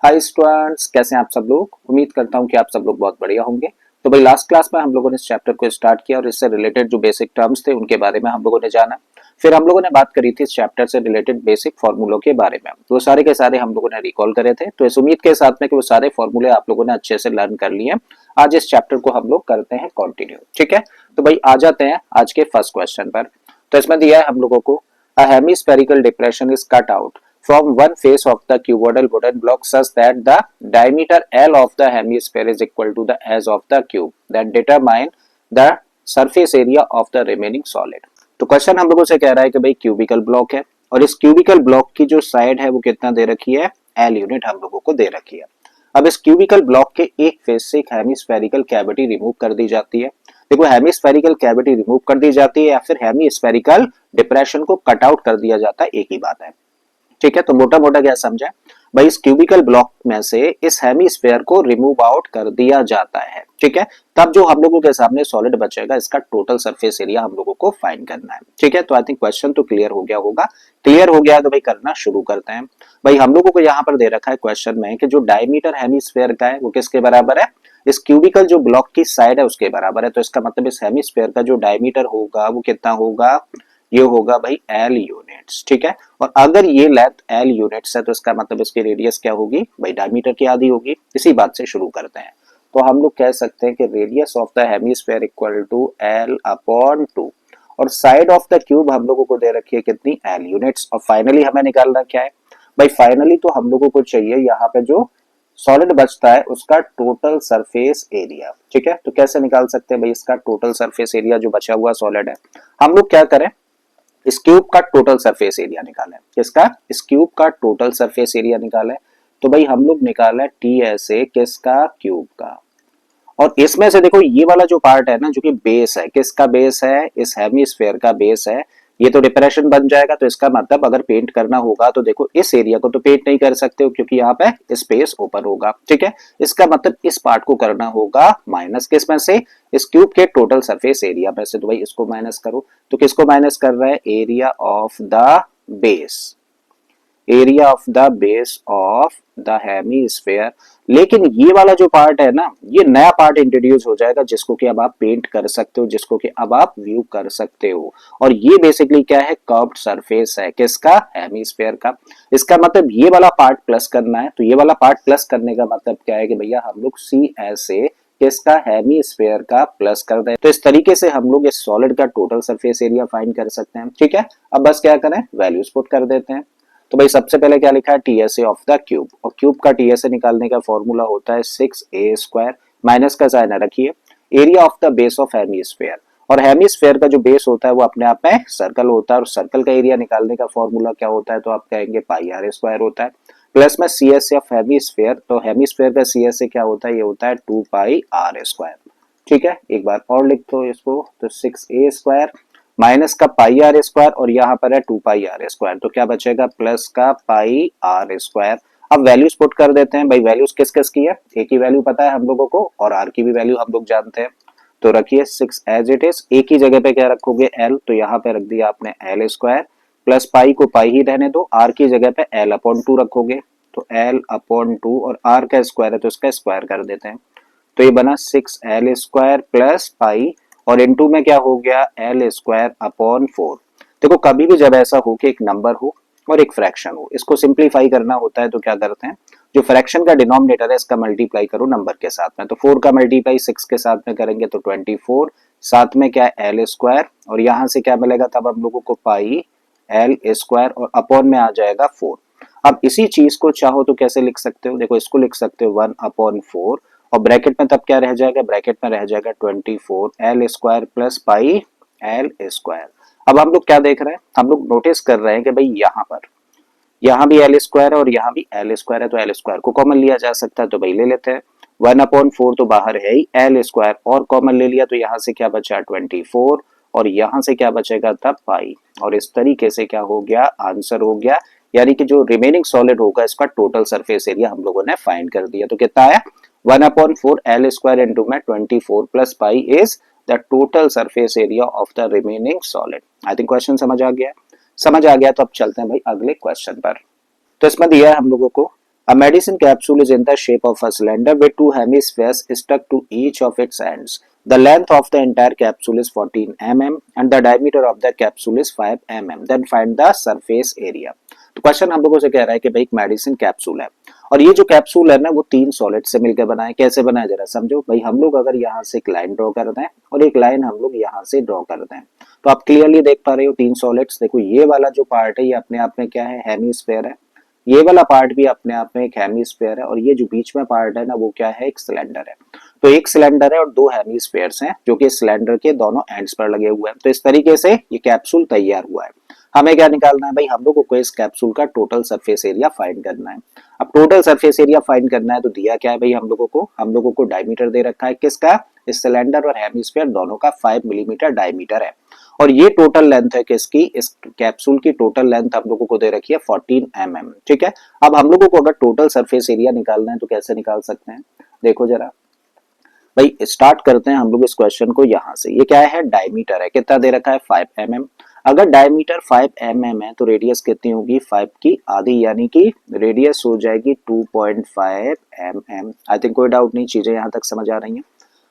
Hi students, कैसे हैं आप सब लोग। उम्मीद करता हूं कि आप सब लोग बहुत बढ़िया होंगे। तो भाई लास्ट क्लास में हम लोगों ने इस चैप्टर को स्टार्ट किया और इससे रिलेटेड जो बेसिक टर्म्स थे उनके बारे में हम लोगों ने जाना। फिर हम लोगों ने बात करी थी इस चैप्टर से रिलेटेड बेसिक फॉर्मूलों के बारे में। वो सारे के सारे हम लोगों ने रिकॉल करे थे। तो इस उम्मीद के साथ में कि वो सारे फॉर्मूले आप लोगों ने अच्छे से लर्न कर लिए। आज इस चैप्टर को हम लोग करते हैं कंटिन्यू। ठीक है, तो भाई आ जाते हैं आज के फर्स्ट क्वेश्चन पर। तो इसमें दिया है हम लोगों को a hemispherical depression is cut out from one face of the cuboidal wooden block such that the diameter L of the hemisphere is equal to the edge of the cube that determine the surface area of the remaining solid। तो question हम लोगों से कह रहा है कि भाई cubical block है और इस क्यूबिकल ब्लॉक की जो साइड है वो कितना दे रखी है, L यूनिट हम लोगों को दे रखी है। अब इस क्यूबिकल ब्लॉक के एक फेस से एक हेमिस्फेरिकल कैविटी रिमूव कर दी जाती है। देखो, हेमिस्फेरिकल कैविटी रिमूव कर दी जाती है या फिर हेमिस्फेरिकल डिप्रेशन को कट आउट कर दिया जाता है, एक ही बात है। ठीक है, तो मोटा मोटा क्या समझा भाई, इस क्यूबिकल ब्लॉक में से इस हेमिस्फेयर को रिमूव आउट कर दिया जाता है। ठीक है, तब जो हम लोगों के सामने सॉलिड बचेगा इसका टोटल सरफेस एरिया हम लोगों को फाइंड करना है। ठीक है, तो आई थिंक क्वेश्चन तो क्लियर हो गया होगा। क्लियर हो गया तो भाई करना शुरू करते हैं। भाई हम लोगों को यहाँ पर दे रखा है क्वेश्चन में कि जो डायमीटर हेमिस्फेयर का है वो किसके बराबर है, इस क्यूबिकल जो ब्लॉक की साइड है उसके बराबर है। तो इसका मतलब इस हेमिस्फेयर का जो डायमीटर होगा वो कितना होगा, ये होगा भाई L यूनिट्स। ठीक है, और अगर ये लेंथ L यूनिट्स है तो इसका मतलब इसकी रेडियस क्या होगी भाई, डायमीटर की आधी होगी। इसी बात से शुरू करते हैं। तो हम लोग कह सकते हैं कि radius of the hemisphere equal to L upon 2 और साइड ऑफ द क्यूब हम लोगों को दे रखी है कितनी, L यूनिट्स। और फाइनली हमें निकालना क्या है भाई, फाइनली तो हम लोगों को चाहिए यहाँ पे जो सॉलिड बचता है उसका टोटल सरफेस एरिया। ठीक है, तो कैसे निकाल सकते हैं भाई इसका टोटल सरफेस एरिया जो बचा हुआ सॉलिड है। हम लोग क्या करें, इस क्यूब का टोटल सरफेस एरिया निकालें। किसका, इस क्यूब का टोटल सरफेस एरिया निकालें। तो भाई हम लोग निकालें TSA किसका, क्यूब का। और इसमें से देखो ये वाला जो पार्ट है ना जो कि बेस है, किसका बेस है, इस हेमिस्फेयर का बेस है। ये तो डिप्रेशन बन जाएगा। तो इसका मतलब अगर पेंट करना होगा तो देखो इस एरिया को तो पेंट नहीं कर सकते हो क्योंकि यहाँ पे स्पेस ओपन होगा। ठीक है, इसका मतलब इस पार्ट को करना होगा माइनस, किस में से, इस क्यूब के टोटल सरफेस एरिया में से। तो भाई इसको माइनस करो। तो किसको माइनस कर रहा है, area of the base, area of the base of the hemisphere. लेकिन ये वाला जो पार्ट है ना, ये नया पार्ट इंट्रोड्यूस हो जाएगा जिसको कि अब आप पेंट कर सकते हो, जिसको कि अब आप व्यू कर सकते हो। और ये बेसिकली क्या है, कर्व्ड सरफेस है, किसका, हेमिस्फेयर का। इसका मतलब ये वाला पार्ट प्लस करना है। तो ये वाला पार्ट प्लस करने का मतलब क्या है कि भैया हम लोग CSA किसका, हेमिस्फेयर का प्लस कर दें। तो इस तरीके से हम लोग इस सॉलिड का टोटल सरफेस एरिया फाइंड कर सकते हैं। ठीक है, अब बस क्या करें, वैल्यूज पुट कर देते हैं। तो भाई सबसे पहले क्या लिखा है, TSA ऑफ द क्यूब। और क्यूब का TSA निकालने का फॉर्मूला होता है 6A² माइनस का साइन रखिए, area of the base of hemisphere. और हेमिस्फेयर का जो बेस होता है वो अपने आप में सर्कल होता है और सर्कल का एरिया निकालने का फॉर्मूला क्या होता है, तो आप कहेंगे πr² होता है। प्लस में CSA ऑफ हेमिस्फेयर, तो हेमिस्फेयर का CSA क्या होता है, ये होता है 2πr²। ठीक है, एक बार और लिख दो इसको, तो 6A² माइनस का πr² और यहाँ पर है 2πr²। तो क्या बचेगा, प्लस का πr²। अब वैल्यूज पुट कर देते हैं। भाई वैल्यूज किस किस की है, ए की वैल्यू पता है हम लोगों को और आर की भी वैल्यू हम लोग जानते हैं। तो रखिए 6 एज इट इज। ए की जगह पे क्या रखोगे, एल, तो यहाँ पे रख दिया आपने L² प्लस पाई को पाई ही रहने दो, आर की जगह पे L/2 रखोगे। तो L/2 और आर का स्क्वायर है तो इसका स्क्वायर कर देते हैं। तो ये बना 6L² प्लस पाई और इनटू में क्या हो गया, L²/4। देखो कभी भी जब ऐसा हो कि एक नंबर हो और एक फ्रैक्शन हो, इसको सिंप्लीफाई करना होता है तो क्या करते हैं, जो फ्रैक्शन का डिनोमिनेटर है इसका मल्टीप्लाई करो नंबर के साथ में। तो 4 का मल्टीप्लाई 6 के साथ में करेंगे तो 24, साथ में क्या है L² और यहाँ से क्या मिलेगा तब हम लोगों को पाई L² और अपॉन में आ जाएगा 4। अब इसी चीज को चाहो तो कैसे लिख सकते हो, देखो इसको लिख सकते हो 1/4 और ब्रैकेट में तब क्या रह जाएगा, ब्रैकेट में रह जाएगा 24 L² प्लस पाई L²। अब हम लोग क्या देख रहे हैं, हम लोग नोटिस कर रहे हैं कि भाई यहाँ भी L² और यहाँ भी L² है तो L² को कॉमन लिया जा सकता है। तो भाई ले लेते हैं, 1/4 तो बाहर है ही, L² और कॉमन ले लिया तो यहाँ से क्या बचा 24 और यहाँ से क्या बचेगा तब पाई। और इस तरीके से क्या हो गया, आंसर हो गया। यानी कि जो रिमेनिंग सॉलिड होगा इसका टोटल सरफेस एरिया हम लोगों ने फाइंड कर दिया। तो कितना आया, 1/4 L² इंटू में 24 plus pi is the total surface area of the remaining solid. I think question समझ आ गया। समझ आ गया तो अब चलते हैं भाई अगले क्वेश्चन पर। तो इसमें दिया है हम लोगों को A medicine capsule is in the shape of a cylinder with two hemispheres stuck to each of its ends. The length of the entire capsule is 14 mm and the diameter of the capsule is 5 mm. Then find the surface area. तो question हम लोगों से कह रहा है कि भाई एक मेडिसिन कैप्सूल है और ये जो कैप्सूल है ना वो तीन सॉलिड से मिलकर बना है। कैसे बना है जरा समझो भाई। हम लोग अगर यहाँ से एक लाइन ड्रॉ कर दें और एक लाइन हम लोग यहाँ से ड्रॉ कर दें तो आप क्लियरली देख पा रहे हो तीन सॉलिड्स। देखो ये वाला जो पार्ट है ये अपने आप में क्या है, हेमीस्फेयर है। ये वाला पार्ट भी अपने आप में एक हेमीस्फेयर है और ये जो बीच में पार्ट है ना वो क्या है, एक सिलेंडर है। तो एक सिलेंडर है और दो हेमीस्फेयर्स हैं जो कि सिलेंडर के दोनों एंड्स पर लगे हुए हैं। तो इस तरीके से ये कैप्सूल तैयार हुआ है। हमें क्या निकालना है भाई, हम लोगों को इस कैप्सूल का टोटल सरफेस एरिया फाइंड करना है। अब टोटल सरफेस एरिया फाइंड करना है तो दिया क्या है भाई हम लोगों को डायमीटर दे रखा है किसका, इस सिलेंडर और हेमीस्फेयर दोनों का 5 मिलीमीटर डायमीटर है। और ये टोटल लेंथ है किसकी, इस कैप्सूल की टोटल लेंथ हम लोगों को दे रखी है 14 mm। ठीक है। अब हम लोगों को अगर टोटल सरफेस एरिया निकालना है तो कैसे निकाल सकते हैं, देखो जरा भाई। स्टार्ट करते हैं हम लोग इस क्वेश्चन को यहाँ से। ये क्या है, डायमीटर है, कितना दे रखा है 5 mm। अगर डायमीटर 5 mm है तो रेडियस कितनी होगी, 5 की आधी, यानी कि रेडियस हो जाएगी 2.5 mm। आई थिंक कोई डाउट नहीं, चीजें यहाँ तक समझ आ रही हैं।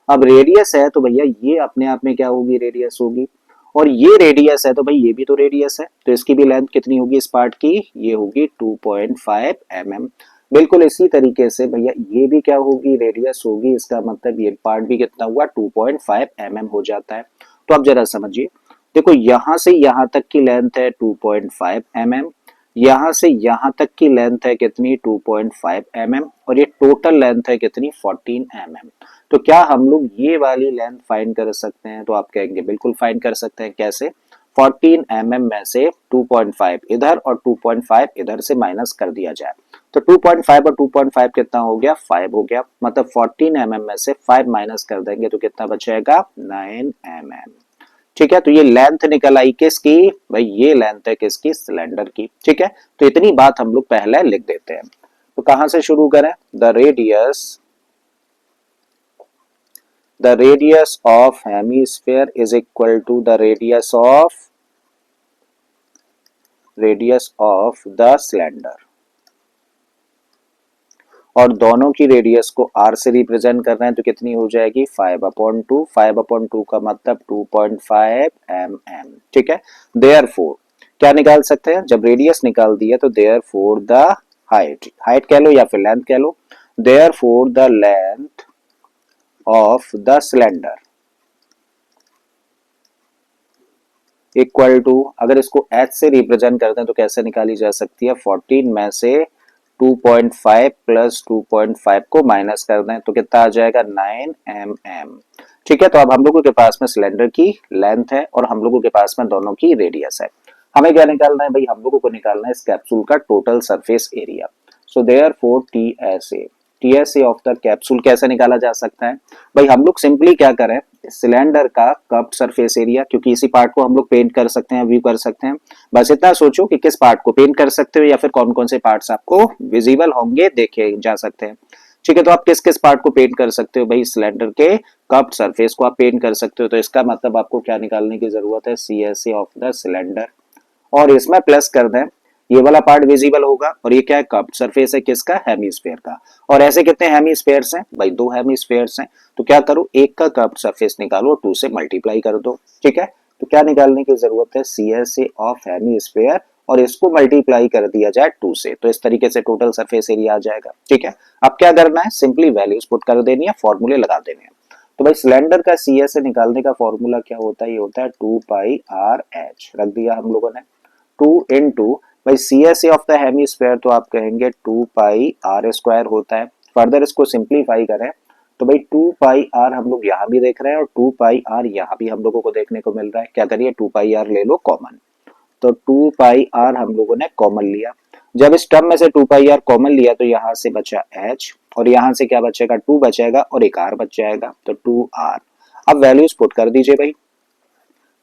अब रेडियस है तो भैया ये अपने आप में क्या होगी, रेडियस होगी। और ये रेडियस है तो भाई ये भी तो रेडियस है, तो इसकी भी लेंथ कितनी होगी इस पार्ट की, ये होगी 2.5 mm। बिल्कुल इसी तरीके से भैया ये भी क्या होगी, रेडियस होगी। इसका मतलब ये पार्ट भी कितना हुआ, 2.5 mm हो जाता है। तो अब जरा समझिए, देखो यहां से यहां तक की लेंथ है 2.5 mm, यहां से यहां तक की लेंथ है कितनी, 2.5 mm, और ये टोटल लेंथ है कितनी, 14 mm। तो क्या हम लोग ये वाली लेंथ फाइंड कर सकते हैं, तो आप कहेंगे बिल्कुल फाइंड कर सकते हैं। कैसे, 14 mm में से 2.5 इधर और 2.5 इधर से माइनस कर दिया जाए तो 2.5 और 2.5 कितना हो गया, 5 हो गया। मतलब 14 mm में से 5 माइनस कर देंगे तो कितना बचेगा, 9 mm। ठीक है। तो ये लेंथ निकल आई किसकी भाई, ये लेंथ है किसकी, सिलेंडर की। ठीक है। तो इतनी बात हम लोग पहले लिख देते हैं। तो कहां से शुरू करें, the radius of hemisphere is equal to the radius of the cylinder। और दोनों की रेडियस को r से रिप्रेजेंट कर रहे हैं तो कितनी हो जाएगी, 5/2। 5/2 का मतलब 2.5 mm। ठीक है। देयरफॉर क्या निकाल सकते हैं, जब रेडियस निकाल दिया तो देयरफॉर द हाइट कह लो या फिर लेंथ कह लो, therefore the length of the cylinder equal to, अगर इसको h से रिप्रेजेंट करते हैं तो कैसे निकाली जा सकती है, 14 में से 2.5 प्लस 2.5 को माइनस कर दें तो कितना आ जाएगा, 9 mm। ठीक है। तो अब हम लोगों के पास में सिलेंडर की लेंथ है और हम लोगों के पास में दोनों की रेडियस है। हमें क्या निकालना है भाई, हम लोगों को निकालना है इस कैप्सूल का total surface area. So therefore TSA of the capsule कैसे निकाला जा सकता है भाई, हम लोग सिंपली क्या करें, सिलेंडर का कर्व्ड सरफेस एरिया, क्योंकि इसी पार्ट को हम लोग पेंट कर सकते हैं, व्यू कर सकते हैं। बस इतना सोचो कि किस पार्ट को पेंट कर सकते हो या फिर कौन कौन से पार्ट्स आपको विजिबल होंगे, देखे जा सकते हैं। ठीक है। तो आप किस किस पार्ट को पेंट कर सकते हो भाई, सिलेंडर के कर्व्ड सरफेस को आप पेंट कर सकते हो। तो इसका मतलब आपको क्या निकालने की जरूरत है, सीएसए ऑफ द सिलेंडर, और इसमें प्लस कर दें, ये वाला पार्ट विजिबल होगा और ये क्या है, कर्व्ड सरफेस है किसका, हेमीस्फेयर का। और ऐसे कितने हेमीस्फेयर्स हैं भाई, 2 हेमीस्फेयर्स हैं। तो क्या करो, एक का कर्व्ड सरफेस निकालो और 2 से मल्टीप्लाई कर दो। ठीक है। तो क्या निकालने की जरूरत है, सीएसए ऑफ हेमीस्फेयर, और इसको मल्टीप्लाई कर दिया जाए 2 से, तो इस तरीके से टोटल सरफेस एरिया आ जाएगा। ठीक है। अब क्या करना है, सिंपली वैल्यूज पुट कर देनी है, फॉर्मूले लगा देने हैं। तो भाई सिलेंडर का सीएसए निकालने का फॉर्मूला क्या होता है, ये होता है 2πr/h, रख दिया हम लोगों ने। 2 इंटू भाई सीएसए ऑफ द हेमीस्फेयर तो आप कहेंगे 2πr² होता है। फर्दर इसको सिंप्लीफाई करें तो भाई 2πr हम लोग यहाँ भी देख रहे हैं और 2πr यहाँ भी हम लोगों को देखने को मिल रहा है। क्या करिए, 2πr ले लो कॉमन, तो 2πr हम लोगों ने कॉमन लिया। जब इस टर्म में से 2πr कॉमन लिया तो यहाँ से बचा h, और यहाँ से क्या बचेगा, 2 बचेगा और एक r बच जाएगा, तो 2r। अब वैल्यूज पुट कर दीजिए भाई।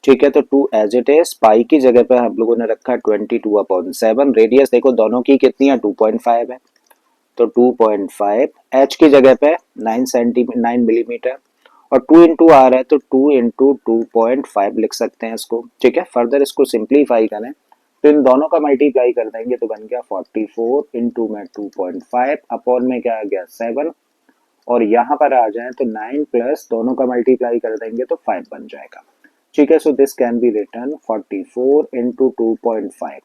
ठीक है। तो 2 एज इट इज, पाई की जगह पे हम लोगों ने रखा 22/7। रेडियस देखो दोनों की कितनी है, 2.5 है, तो 2.5। एच की जगह पे 9 मिलीमीटर, और 2 इंटू आर है तो 2 इंटू 2.5 लिख सकते हैं इसको। ठीक है। फर्दर इसको सिंप्लीफाई करें तो इन दोनों का मल्टीप्लाई कर देंगे तो बन गया 44 इंटू में 2.5 अपॉन में क्या आ गया 7, और यहाँ पर आ जाए तो 9 प्लस दोनों का मल्टीप्लाई कर देंगे तो 5 बन जाएगा। ठीक है, so this can be return 44 into 2.5,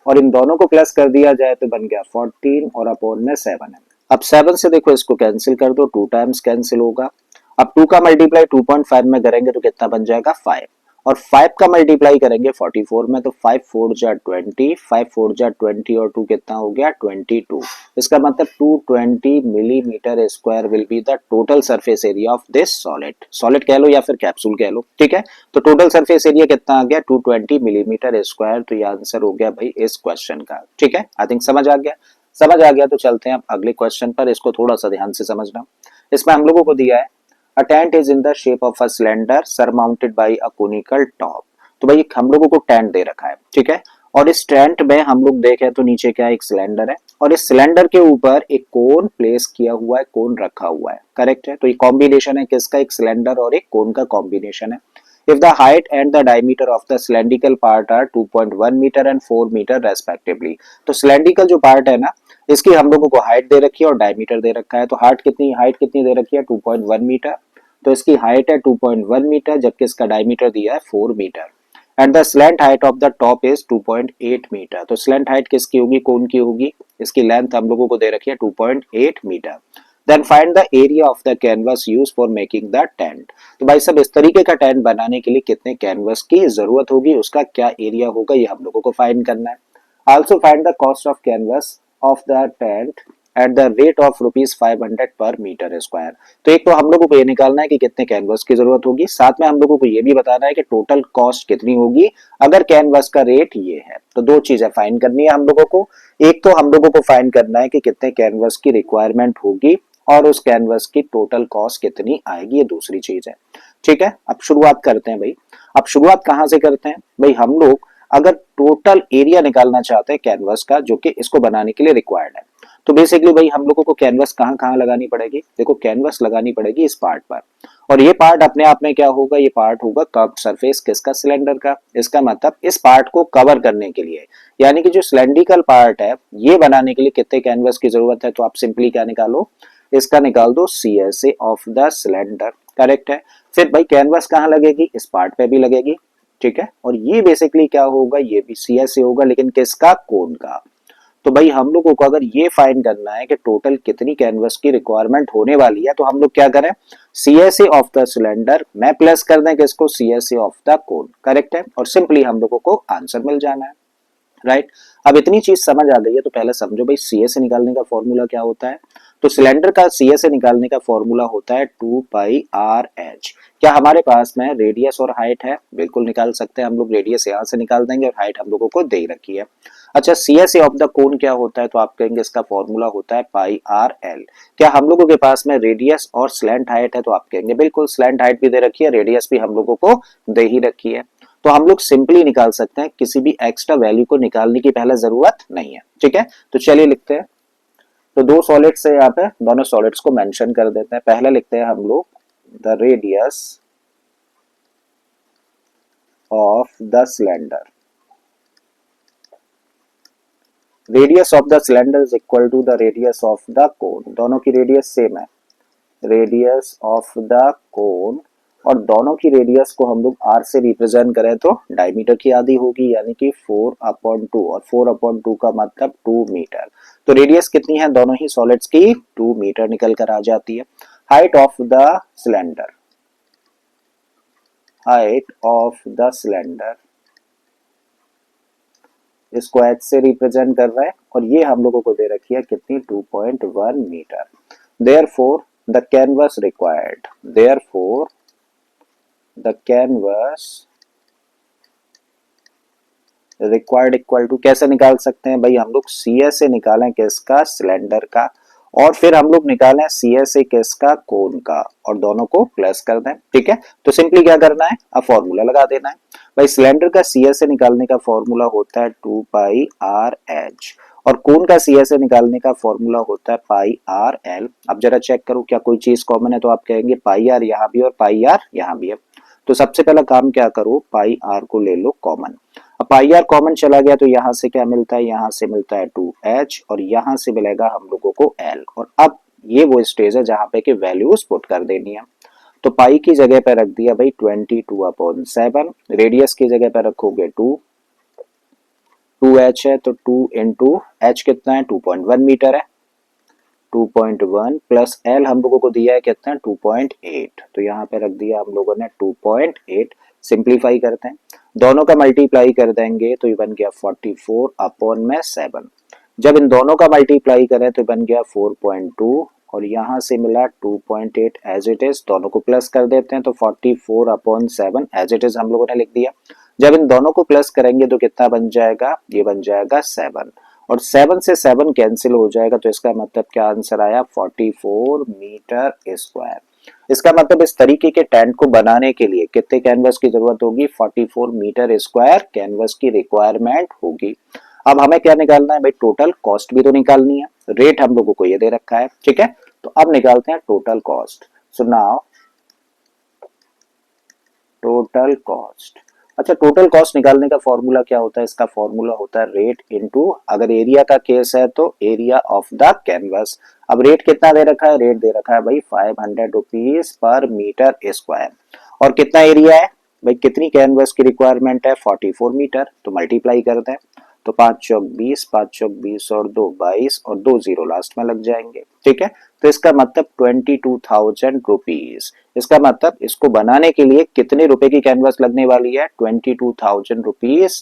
और इन दोनों को प्लस कर दिया जाए तो बन गया 14 और अपॉन में 7 है। अब 7 से देखो इसको कैंसिल कर दो, 2 टाइम्स कैंसिल होगा। अब 2 का मल्टीप्लाई 2.5 में करेंगे तो कितना बन जाएगा 5, और 5 का मल्टीप्लाई करेंगे 44 में तो 5 4 जा 20, 5 4 जा 20 और 2 कितना हो गया 22। इसका मतलब 220 millimetre square will be the total surface area of this solid, solid कह लो या फिर कैप्सूल कह लो। ठीक है, तो टोटल सरफेस एरिया कितना आ गया 220 मिलीमीटर स्क्वायर। तो ये आंसर हो गया भाई इस क्वेश्चन का। ठीक है, आई थिंक समझ आ गया। समझ आ गया तो चलते हैं अब अगले क्वेश्चन पर, इसको थोड़ा सा ध्यान से समझना। इसमें हम लोगों को दिया है A tent is in the shape of a cylinder surmounted by a conical top। तो भाई हम लोगों को टेंट दे रखा है, ठीक है, और इस टेंट में हम लोग देखें तो नीचे क्या एक सिलेंडर है, और इस सिलेंडर के ऊपर एक कोन प्लेस किया हुआ है, कोन रखा हुआ है। करेक्ट है, तो ये कॉम्बिनेशन है किसका, एक सिलेंडर और एक कोन का कॉम्बिनेशन है। If the height and the diameter of the cylindrical part are 2.1 meter and 4 meter respectively, तो cylindrical जो पार्ट है ना, इसकी हम लोगों को हाइट दे रखी है और डायमीटर दे रखा है। तो हाइट कितनी दे रखी है 2.1 मीटर, तो इसकी हाइट है 2.1 मीटर, जबकि इसका डायमीटर दिया है 4 metre. And the slant height of the top is 2.8 metre. तो स्लैंट हाइट किसकी होगी, कौन की होगी, इसकी लेंथ हम लोगों को दे रखी है 2.8 metre. Then find the area of the canvas use for making the tent. तो भाई सब इस तरीके का टेंट बनाने के लिए कितने कैनवस की जरूरत होगी, उसका क्या एरिया होगा, ये हम लोगों को फाइंड करना है। Also find the cost of canvas of the tent at the rate of ₹500 पर मीटर स्क्वायर। तो एक तो हम लोगों को ये निकालना है कि कितने कैनवस की जरूरत होगी, साथ में हम लोगों को ये भी बताना है कि टोटल कॉस्ट कितनी होगी अगर कैनवस का रेट ये है। तो दो चीजें फाइंड करनी है हम लोगों को। एक तो हम लोगों को फाइंड करना है कि कितने कैनवस की रिक्वायरमेंट होगी और उस कैनवस की टोटल कॉस्ट कितनी आएगी, ये दूसरी चीज है। ठीक है, अब शुरुआत करते हैं भाई। अब शुरुआत कहां से करते हैं भाई, हम लोग अगर टोटल एरिया निकालना चाहते हैं कैनवस का जो कि इसको बनाने के लिए रिक्वायर्ड है, तो बेसिकली भाई हम लोगों को कैनवस कहां कहां लगानी पड़ेगी, देखो कैनवस लगानी पड़ेगी इस पार्ट पर, और ये पार्ट अपने आप में क्या होगा, ये पार्ट होगा कर्व्ड सरफेस किसका, सिलेंडर का। इसका मतलब इस पार्ट को कवर करने के लिए, यानी कि जो सिलेंड्रिकल पार्ट है ये बनाने के लिए कितने कैनवस की जरूरत है, तो आप सिंपली क्या निकालो, इसका निकाल दो CSA of the cylinder. Correct है। फिर भाई कैनवस कहां लगेगी, इस पार्ट पे भी लगेगी। ठीक है, और ये बेसिकली क्या होगा, ये भी CSA होगा, लेकिन किसका, कोन का। तो भाई हम लोगों को अगर ये फाइंड करना है कि टोटल कितनी कैनवस की रिक्वायरमेंट होने वाली है, तो हम लोग क्या करें, CSA ऑफ द सिलेंडर में प्लस कर दें किसको, CSA of the cone. Correct है, और सिंपली हम लोगों को आंसर मिल जाना है। राइट, अब इतनी चीज समझ आ गई है तो पहले समझो भाई CSA निकालने का फॉर्मूला क्या होता है। तो सिलेंडर का CSA निकालने का फॉर्मूला होता है 2πRh। क्या हमारे पास में रेडियस और हाइट है, बिल्कुल निकाल सकते हैं हम लोग, रेडियस यहां से निकाल देंगे और हाइट हम लोगों को दे रखी है। अच्छा, CSA ऑफ द कोन क्या होता है, तो आप कहेंगे इसका फॉर्मूला होता है πRL। क्या हम लोगों के पास में रेडियस और स्लैंट हाइट है, तो आप कहेंगे बिल्कुल, स्लैंट हाइट भी दे रखी है, रेडियस भी हम लोगों को दे ही रखी है। तो हम लोग सिंपली निकाल सकते हैं, किसी भी एक्स्ट्रा वैल्यू को निकालने की पहले जरूरत नहीं है। ठीक है, तो चलिए लिखते हैं। तो दो सॉलिड्स है यहाँ पे, दोनों सॉलिड्स को मेंशन कर देते हैं। पहले लिखते हैं हम लोग the radius of the cylinder. Radius of the cylinder is equal to the radius of the cone. दोनों की रेडियस सेम है, रेडियस ऑफ द कोन, और दोनों की रेडियस को हम लोग R से रिप्रेजेंट करें तो डायमीटर की आधी होगी, यानी कि 4/2, और 4/2 का मतलब 2 मीटर। तो रेडियस कितनी है दोनों ही सॉलिड्स की, 2 मीटर निकल कर आ जाती है। Height of the cylinder, height of the cylinder इसको H से रिप्रेजेंट कर रहा है, और ये हम लोगों को दे रखी है कितनी, 2.1 metre. Therefore the canvas required, therefore the canvas required equal to, कैसे निकाल सकते हैं भाई, हम लोग CSA निकालें किसका, सिलेंडर का, और फिर हम लोग निकालें CSA किसका, कोन का, और दोनों को प्लस कर दें। ठीक है, तो सिंपली क्या करना है, अब फॉर्मूला लगा देना है। भाई सिलेंडर का CSA निकालने का फॉर्मूला होता है 2πRh, और कोन का CSA निकालने का फॉर्मूला होता है πRL। अब जरा चेक करो क्या कोई चीज कॉमन है, तो आप कहेंगे πR यहाँ भी और πR यहाँ भी है। तो सबसे पहला काम क्या करो, पाई आर को ले लो कॉमन। अब पाई आर कॉमन चला गया तो यहाँ से क्या मिलता है, यहाँ से मिलता है 2h और यहाँ से मिलेगा हम लोगों को l। और अब ये वो स्टेज है जहां पे कि वैल्यूज पुट कर देनी है। तो पाई की जगह पे रख दिया भाई 22/7, रेडियस की जगह पे रखोगे 2h है तो 2 इंटू एच कितना है 2.1 मीटर है, 2.1 प्लस एल हम लोगों को दिया है कितना 2.8, तो यहाँ पे रख दिया हम लोगों ने 2.8। सिंप्लीफाई करते हैं, दोनों का मल्टीप्लाई कर देंगे तो ये बन गया 44/7। जब इन दोनों का मल्टीप्लाई करें तो बन गया 4.2 और यहाँ से मिला 2.8 एज इट इज, दोनों को प्लस कर देते हैं तो 44/7 एज इट इज हम लोगों ने लिख दिया। जब इन दोनों को प्लस करेंगे तो कितना बन जाएगा, ये बन जाएगा 7 और 7 से 7 कैंसिल हो जाएगा तो इसका मतलब क्या आंसर आया 44 मीटर स्क्वायर। इसका मतलब इस तरीके के टेंट को बनाने के लिए कितने कैनवस की जरूरत होगी, 44 मीटर स्क्वायर कैनवस की रिक्वायरमेंट होगी। अब हमें क्या निकालना है भाई, टोटल कॉस्ट भी तो निकालनी है। रेट हम लोगों को ये दे रखा है, ठीक है, तो अब निकालते हैं total cost. So now total cost. अच्छा, टोटल कॉस्ट निकालने का फॉर्मूला क्या होता है, इसका फॉर्मूला होता है रेट इनटू, अगर एरिया का केस है तो एरिया ऑफ द कैनवस। अब रेट कितना दे रखा है, रेट दे रखा है भाई 500 रुपीज पर मीटर स्क्वायर। और कितना एरिया है भाई, कितनी कैनवस की रिक्वायरमेंट है 44 मीटर, तो मल्टीप्लाई कर दें तो 5 चौक 20, 5 चौक 20 और 2 22 और 2 जीरो लास्ट में लग जाएंगे, ठीक है। तो इसका मतलब 22,000 रुपीज। इसका मतलब इसको बनाने के लिए कितने रुपए की कैनवस लगने वाली है, 22,000 रुपीज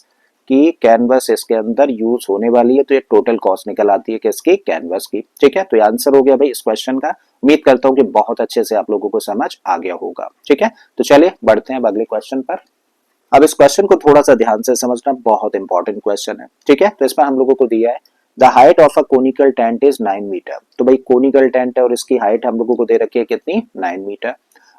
की कैनवस इसके अंदर यूज होने वाली है। तो ये टोटल कॉस्ट निकल आती है किसकी, कैनवस की, ठीक है। तो ये आंसर हो गया भाई इस क्वेश्चन का। उम्मीद करता हूँ कि बहुत अच्छे से आप लोगों को समझ आ गया होगा, ठीक है। तो चलिए बढ़ते हैं अगले क्वेश्चन पर। अब इस क्वेश्चन को थोड़ा सा ध्यान से समझना, बहुत इंपॉर्टेंट क्वेश्चन है, ठीक है। तो इसमें हम लोगों को दिया है the height of a conical tent is 9 metre. तो भाई कोनिकल टेंट है और इसकी हाइट हम लोगों को दे रखी है कितनी, 9 metre.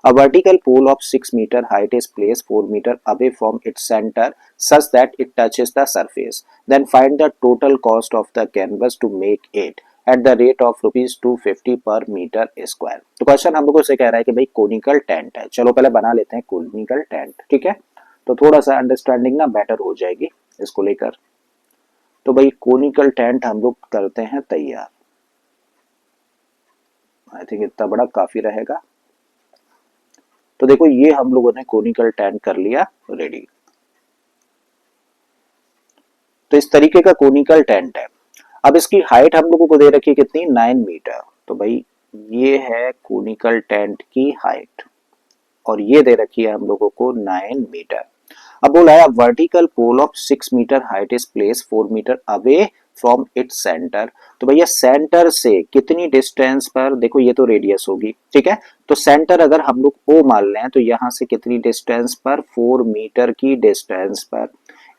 A vertical pole of 6 metre height is placed 4 metre away from its center such that it touches the surface. Then find the total cost of the canvas to make it at the rate of rupees 250 per metre square. तो question हम लोगों से कह रहा है कि भाई conical tent है, चलो पहले बना लेते हैं कोनिकल टेंट, ठीक है, तो थोड़ा सा अंडरस्टैंडिंग ना बेटर हो जाएगी इसको लेकर। तो भाई कोनिकल टेंट हम लोग करते हैं तैयार, आई थिंक इतना बड़ा काफी रहेगा। तो देखो ये हम लोगों ने कोनिकल टेंट कर लिया रेडी। तो इस तरीके का कोनिकल टेंट है। अब इसकी हाइट हम लोगों को दे रखी है कितनी, 9 मीटर। तो भाई ये है कोनिकल टेंट की हाइट और ये दे रखी है हम लोगों को 9 मीटर। अब बोला है vertical pole of 6 metre height is place 4 metre away from its centre. तो भैया सेंटर से कितनी डिस्टेंस पर, देखो ये तो रेडियस होगी, ठीक है, तो सेंटर अगर हम लोग ओ मान लें तो यहां से कितनी डिस्टेंस पर, 4 मीटर की डिस्टेंस पर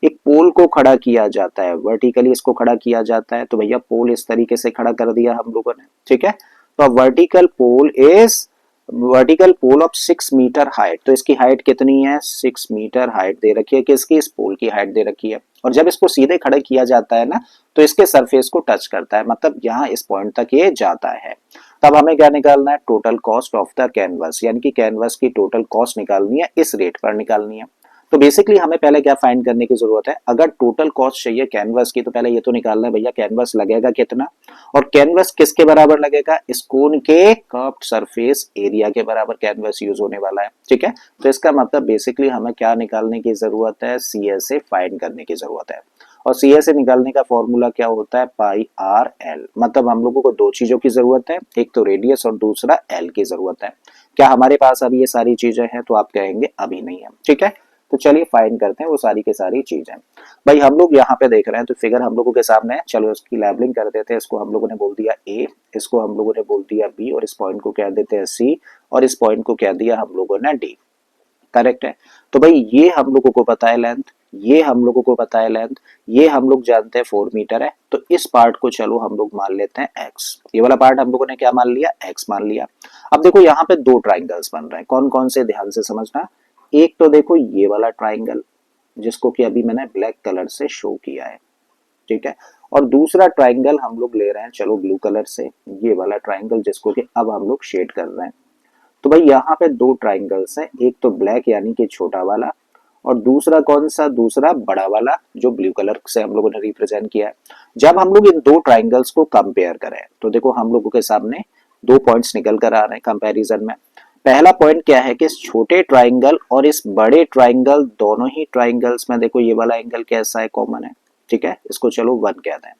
एक पोल को खड़ा किया जाता है, वर्टिकली इसको खड़ा किया जाता है। तो भैया पोल इस तरीके से खड़ा कर दिया हम लोगों ने, ठीक है। तो vertical pole is vertical pole of 6 metre height, तो इसकी हाइट कितनी है, 6 मीटर हाइट दे रखी है, किसकी, इस पोल की हाइट दे रखी है। और जब इसको सीधे खड़े किया जाता है ना तो इसके सरफेस को टच करता है, मतलब यहाँ इस पॉइंट तक ये जाता है। तब हमें क्या निकालना है, total cost of the canvas, यानी कि कैनवस की टोटल कॉस्ट निकालनी है, इस रेट पर निकालनी है। तो बेसिकली हमें पहले क्या फाइंड करने की जरूरत है, अगर टोटल कॉस्ट चाहिए कैनवस की तो पहले ये तो निकालना है भैया कैनवस लगेगा कितना, और कैनवस किसके बराबर लगेगा, इस कोन के कर्व्ड सरफेस एरिया के बराबर कैनवस यूज होने वाला है, ठीक है। तो इसका मतलब बेसिकली हमें क्या निकालने की जरूरत है, CSA फाइंड करने की जरूरत है। और CSA निकालने का फॉर्मूला क्या होता है, पाई आर एल। मतलब हम लोगों को दो चीजों की जरूरत है, एक तो रेडियस और दूसरा एल की जरूरत है। क्या हमारे पास अभी ये सारी चीजें हैं, तो आप कहेंगे अभी नहीं है, ठीक है। तो चलिए फाइंड करते हैं वो सारी की सारी चीजें। भाई हम लोग यहाँ पे देख रहे हैं तो फिगर हम लोगों के सामने है, चलो इसकी लेबलिंग कर देते हैं। इसको हम लोगों ने बोल दिया ए, इसको हम लोगों ने बोल दिया बी, और इस पॉइंट को कह देते हैं सी, और इस पॉइंट को कह दिया हम लोगों ने डी, करेक्ट है। तो भाई ये हम लोगों को पता है लेंथ, ये हम लोगों को पता है लेंथ, ये हम लोग जानते हैं 4 मीटर है। तो इस पार्ट को चलो हम लोग मान लेते हैं एक्स, ये वाला पार्ट हम लोगों ने क्या मान लिया, एक्स मान लिया। अब देखो यहाँ पे दो ट्राइंगल्स बन रहे हैं, कौन कौन से, ध्यान से समझना। एक तो देखो ये वाला ट्राइंगल जिसको कि अभी मैंने ब्लैक कलर से शो किया है, ठीक है, और दूसरा ट्राइंगल हम लोग ले रहे हैं चलो ब्लू कलर से, ये वाला ट्राइंगल जिसको कि अब हम लोग शेड कर रहे हैं। तो भाई यहाँ पे दो ट्राइंगल्स हैं, एक तो ब्लैक यानी कि छोटा वाला, और दूसरा कौन सा, दूसरा बड़ा वाला जो ब्लू कलर से हम लोगों ने रिप्रेजेंट किया है। जब हम लोग इन दो ट्राइंगल्स को कंपेयर करें तो देखो हम लोगों के सामने दो पॉइंट्स निकल कर आ रहे हैं कंपैरिजन में। पहला पॉइंट क्या है कि इस छोटे ट्राइंगल और इस बड़े ट्राइंगल दोनों ही ट्राइंगल्स में देखो ये वाला एंगल कैसा है, कॉमन है, ठीक है, इसको चलो 1 कहते हैं।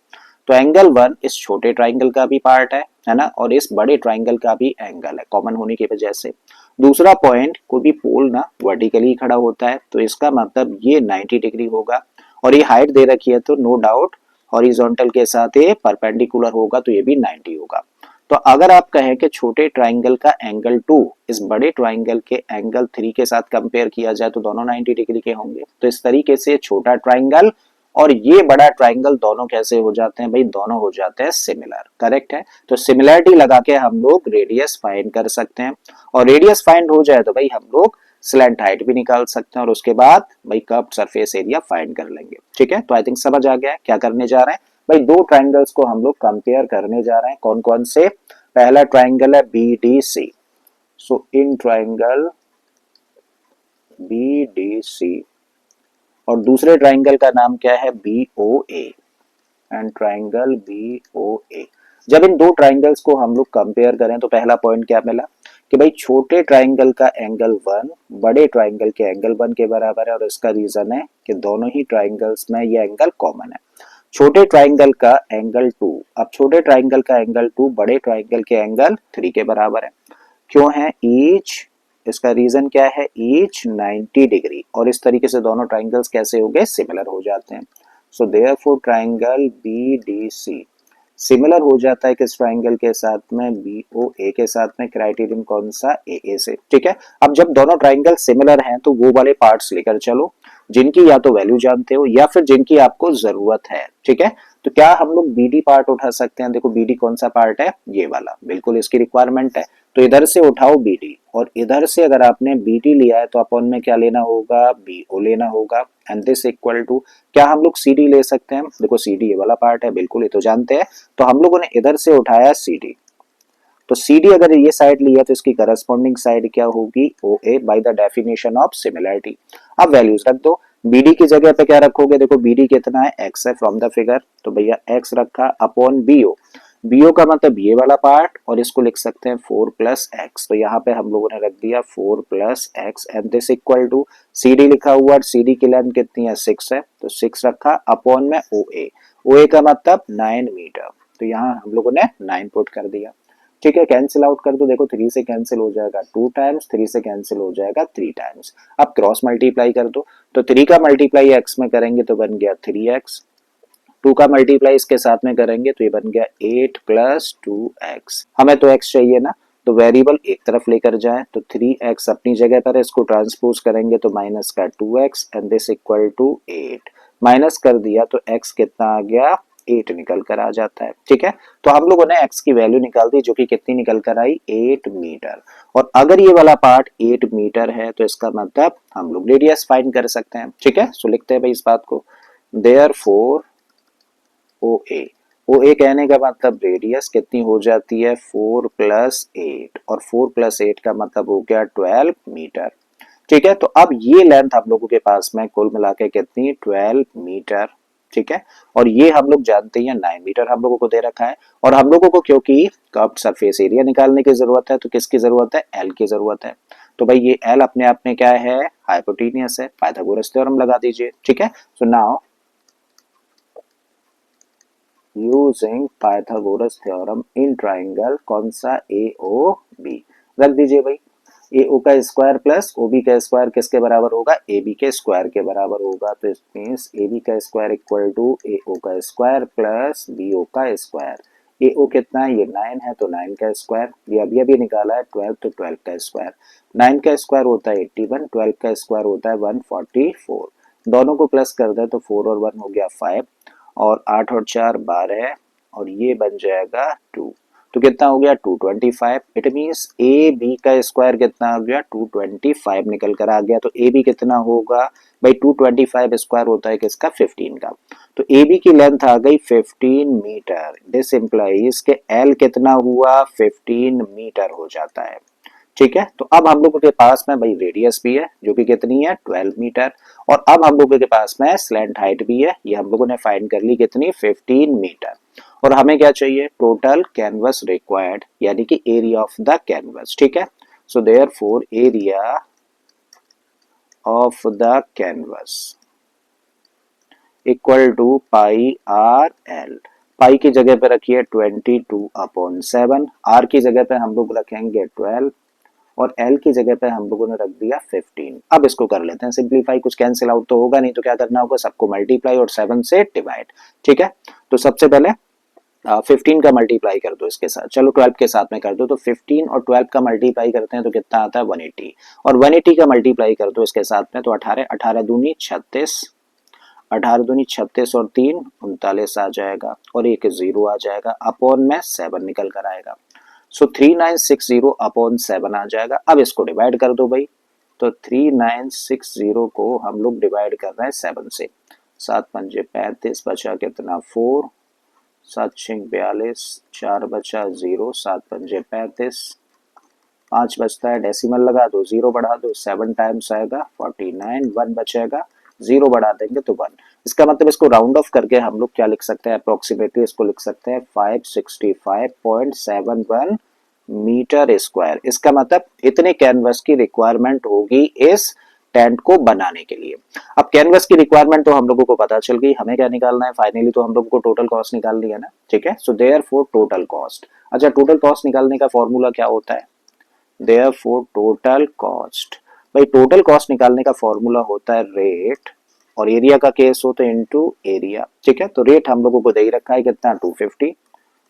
तो एंगल 1 इस छोटे ट्राइंगल का भी पार्ट है ना, और इस बड़े ट्राइंगल का भी एंगल है, कॉमन होने की वजह से। दूसरा पॉइंट, कोई भी पोल ना वर्टिकली खड़ा होता है तो इसका मतलब ये 90 डिग्री होगा, और ये हाइट दे रखी है तो नो डाउट हॉरिजॉन्टल के साथ ये परपेंडिकुलर होगा तो ये भी 90 होगा। तो अगर आप कहें कि छोटे ट्राइंगल का एंगल 2 इस बड़े ट्राइंगल के एंगल 3 के साथ कंपेयर किया जाए तो दोनों 90 डिग्री के होंगे। तो इस तरीके से छोटा ट्राइंगल और ये बड़ा ट्राइंगल दोनों कैसे हो जाते हैं भाई, दोनों हो जाते हैं सिमिलर, करेक्ट है। तो सिमिलरिटी लगा के हम लोग रेडियस फाइंड कर सकते हैं, और रेडियस फाइंड हो जाए तो भाई हम लोग स्लैंट हाइट भी निकाल सकते हैं, और उसके बाद भाई कर्व्ड सरफेस एरिया फाइंड कर लेंगे, ठीक है। तो आई थिंक समझ आ गया है क्या करने जा रहे हैं भाई। दो ट्राइंगल्स को हम लोग कंपेयर करने जा रहे हैं, कौन कौन से। पहला ट्राइंगल है BDC, so in triangle BDC, और दूसरे ट्राइंगल का नाम क्या है BOA, एंड ट्राइंगल BOA। जब इन दो ट्राइंगल्स को हम लोग कंपेयर करें तो पहला पॉइंट क्या मिला कि भाई छोटे ट्राइंगल का एंगल 1 बड़े ट्राइंगल के एंगल 1 के बराबर है, और इसका रीजन है कि दोनों ही ट्राइंगल्स में ये एंगल कॉमन है। छोटे ट्राइंगल का एंगल 2, अब छोटे ट्राइंगल का एंगल 2 बड़े ट्राइंगल के एंगल 3 के बराबर है। क्यों है ईच, इसका रीजन क्या है, ईच 90 डिग्री, और इस तरीके से दोनों ट्राइंगल्स कैसे हो गए, सिमिलर हो जाते हैं। So therefore triangle BDC similar हो जाता है किस ट्राइंगल के साथ में, BOA के साथ में। क्राइटेरियन कौन सा, AA से, ठीक है। अब जब दोनों ट्राइंगल सिमिलर हैं तो वो वाले पार्ट्स लेकर चलो जिनकी या तो वैल्यू जानते हो या फिर जिनकी आपको जरूरत है, ठीक है। तो क्या हम लोग BD पार्ट उठा सकते हैं, देखो BD कौन सा पार्ट है, ये वाला, बिल्कुल इसकी रिक्वायरमेंट है। तो इधर से उठाओ BD, और इधर से अगर आपने BD लिया है तो अपन में क्या लेना होगा, BO लेना होगा, एंड दिस इक्वल टू, क्या हम लोग CD ले सकते हैं, देखो CD ये वाला पार्ट है, बिल्कुल ये तो जानते हैं। तो हम लोगों ने इधर से उठाया CD, तो CD अगर ये साइड लिया तो इसकी करस्पॉन्डिंग साइड क्या होगी, OA by the definition of similarity. अब वैल्यूज रख दो, BD की जगह पे क्या रखोगे, देखो BD कितना है, x है फ्रॉम द फिगर, तो भैया x रखा अपॉन BO, BO का मतलब ये वाला पार्ट, और इसको लिख सकते हैं 4 प्लस एक्स, तो यहाँ पे हम लोगों ने रख दिया 4 plus x, and this equal to CD लिखा हुआ, और CD की लेंथ कितनी है, 6 है, तो 6 रखा अपॉन में OA का मतलब 9 मीटर, तो यहाँ हम लोगों ने 9 पुट कर दिया, ठीक है। कैंसिल आउट कर दो, देखो 3 से कैंसिल हो जाएगा 2 टाइम्स, 3 से कैंसिल हो जाएगा 3 टाइम्स। अब क्रॉस मल्टीप्लाई कर दो, तो 3 का मल्टीप्लाई x में करेंगे तो बन गया 3x, 2 का मल्टीप्लाई इसके साथ में करेंगे तो ये बन गया 8 प्लस 2x। हमें तो x चाहिए ना, तो वेरिएबल एक तरफ लेकर जाए, तो 3x अपनी जगह पर है, इसको ट्रांसपोज करेंगे तो माइनस का 2x, and this equal to 8, minus कर दिया तो x कितना आ गया, 8 निकल कर आ जाता है, ठीक है। तो हम लोगों ने x की वैल्यू निकाल दी जो कि कितनी निकल कर आई, 8 मीटर। और अगर ये वाला पार्ट 8 मीटर है तो इसका मतलब हम लोग रेडियस फाइंड कर सकते हैं, ठीक है। सो लिखते हैं भाई इस बात को, देयरफॉर OA कहने का मतलब रेडियस कितनी हो जाती है, 4 प्लस 8, और 4 प्लस 8 का मतलब हो गया 12 मीटर, ठीक है। तो अब ये लेंथ हम लोगों के पास में कुल मिला के कितनी, 12 मीटर, ठीक है। और ये हम लोग जानते हैं 9 मीटर हम लोगों को दे रखा है, और हम लोगों को क्योंकि कर्व्ड सरफेस एरिया निकालने की जरूरत है तो किसकी जरूरत है, L की जरूरत है। तो भाई ये L अपने आप में क्या है, हाइपोटेनियस है, पाइथागोरस थ्योरम लगा दीजिए, ठीक है। So now using Pythagoras theorem in triangle कौन सा, AOB, रख दीजिए भाई। AO का स्क्वायर प्लस OB का स्क्वायर किसके बराबर होगा, AB के स्क्वायर के बराबर होगा, तो इस मींस AB का स्क्वायर इक्वल टू AO का स्क्वायर प्लस BO का स्क्वायर। AO कितना है, ये 9 है तो 9 का स्क्वायर, ये अभी अभी निकाला है 12, तो 12 का स्क्वायर, 9 का स्क्वायर होता है 81, 12 का स्क्वायर होता है 144, दोनों को प्लस कर दे तो 4 और 1 हो गया 5, और 8 और 4 12, और ये बन जाएगा 2, तो कितना हो गया 225। इट मींस ए बी का स्क्वायर कितना आ गया, 225 निकल कर आ गया। तो ए बी कितना होगा भाई, 225 स्क्वायर होता है किसका, 15 का। तो ए बी की लेंथ आ गई 15 मीटर, दिस इंप्लाइज के एल कितना हुआ, 15 मीटर हो जाता है, ठीक है। तो अब हम लोगों के पास में भाई रेडियस भी है जो कि कितनी है 12 मीटर, और अब हम लोगों के पास में स्लैंट हाइट भी है, ये हम लोगों ने फाइंड कर ली कितनी 15 मीटर। और हमें क्या चाहिए टोटल कैनवस रिक्वायर्ड यानी कि एरिया ऑफ द कैनवस। ठीक है। So therefore area of the canvas equal to pi R L. Pi की जगह पे रखिए 22/7, आर की जगह पे हम लोग रखेंगे 12 और एल की जगह पे हम लोगों ने रख दिया 15। अब इसको कर लेते हैं सिंप्लीफाई, कुछ कैंसिल आउट तो होगा नहीं, तो क्या करना होगा सबको मल्टीप्लाई और 7 से डिवाइड। ठीक है। तो सबसे पहले 15 का मल्टीप्लाई कर दो इसके साथ, चलो 12 के साथ में कर दो, तो 15 और 12 का मल्टीप्लाई करते हैं तो कितना आता है 180, और 180 का मल्टीप्लाई कर दो इसके साथ में तो 18, 18 दूनी 36, 18 दूनी 36 और 3 39 आ जाएगा, और एक जीरो आ जाएगा, अपॉन में 7 निकल कर आएगा। सो 3960 अपॉन 7 आ जाएगा। अब इसको डिवाइड कर दो भाई, तो 3960 को हम लोग डिवाइड कर रहे हैं 7 से, 7 पंजे 35, बचा कितना 4, 7 6 42, 4 बचा 0, 7 पंजे 35, 5 बचता है, डेसिमल लगा दो, 0 बढ़ा दो, 7 टाइम्स आएगा 49, 1 बचेगा, 0 बढ़ा देंगे तो 1। इसका मतलब इसको राउंड ऑफ करके हम लोग क्या लिख सकते हैं, अप्रोक्सीमेटली इसको लिख सकते हैं 565.71 मीटर स्क्वायर। इसका मतलब इतने कैनवस की रिक्वायरमेंट होगी इस टेंट को बनाने के लिए। अब कैनवस की रिक्वायरमेंट तो हम लोगों को पता चल गई, हमें क्या निकालना है फाइनली, तो हम लोगों को टोटल कॉस्ट निकालनी है ना। ठीक है। सो देयरफॉर टोटल कॉस्ट, अच्छा टोटल कॉस्ट निकालने का फॉर्मूला क्या होता है, देयरफॉर टोटल कॉस्ट, भाई टोटल कॉस्ट निकालने का फॉर्मूला होता है रेट, और एरिया का केस हो तो इनटू एरिया। ठीक है। तो रेट हम लोगों को दे ही रखा है कितना 250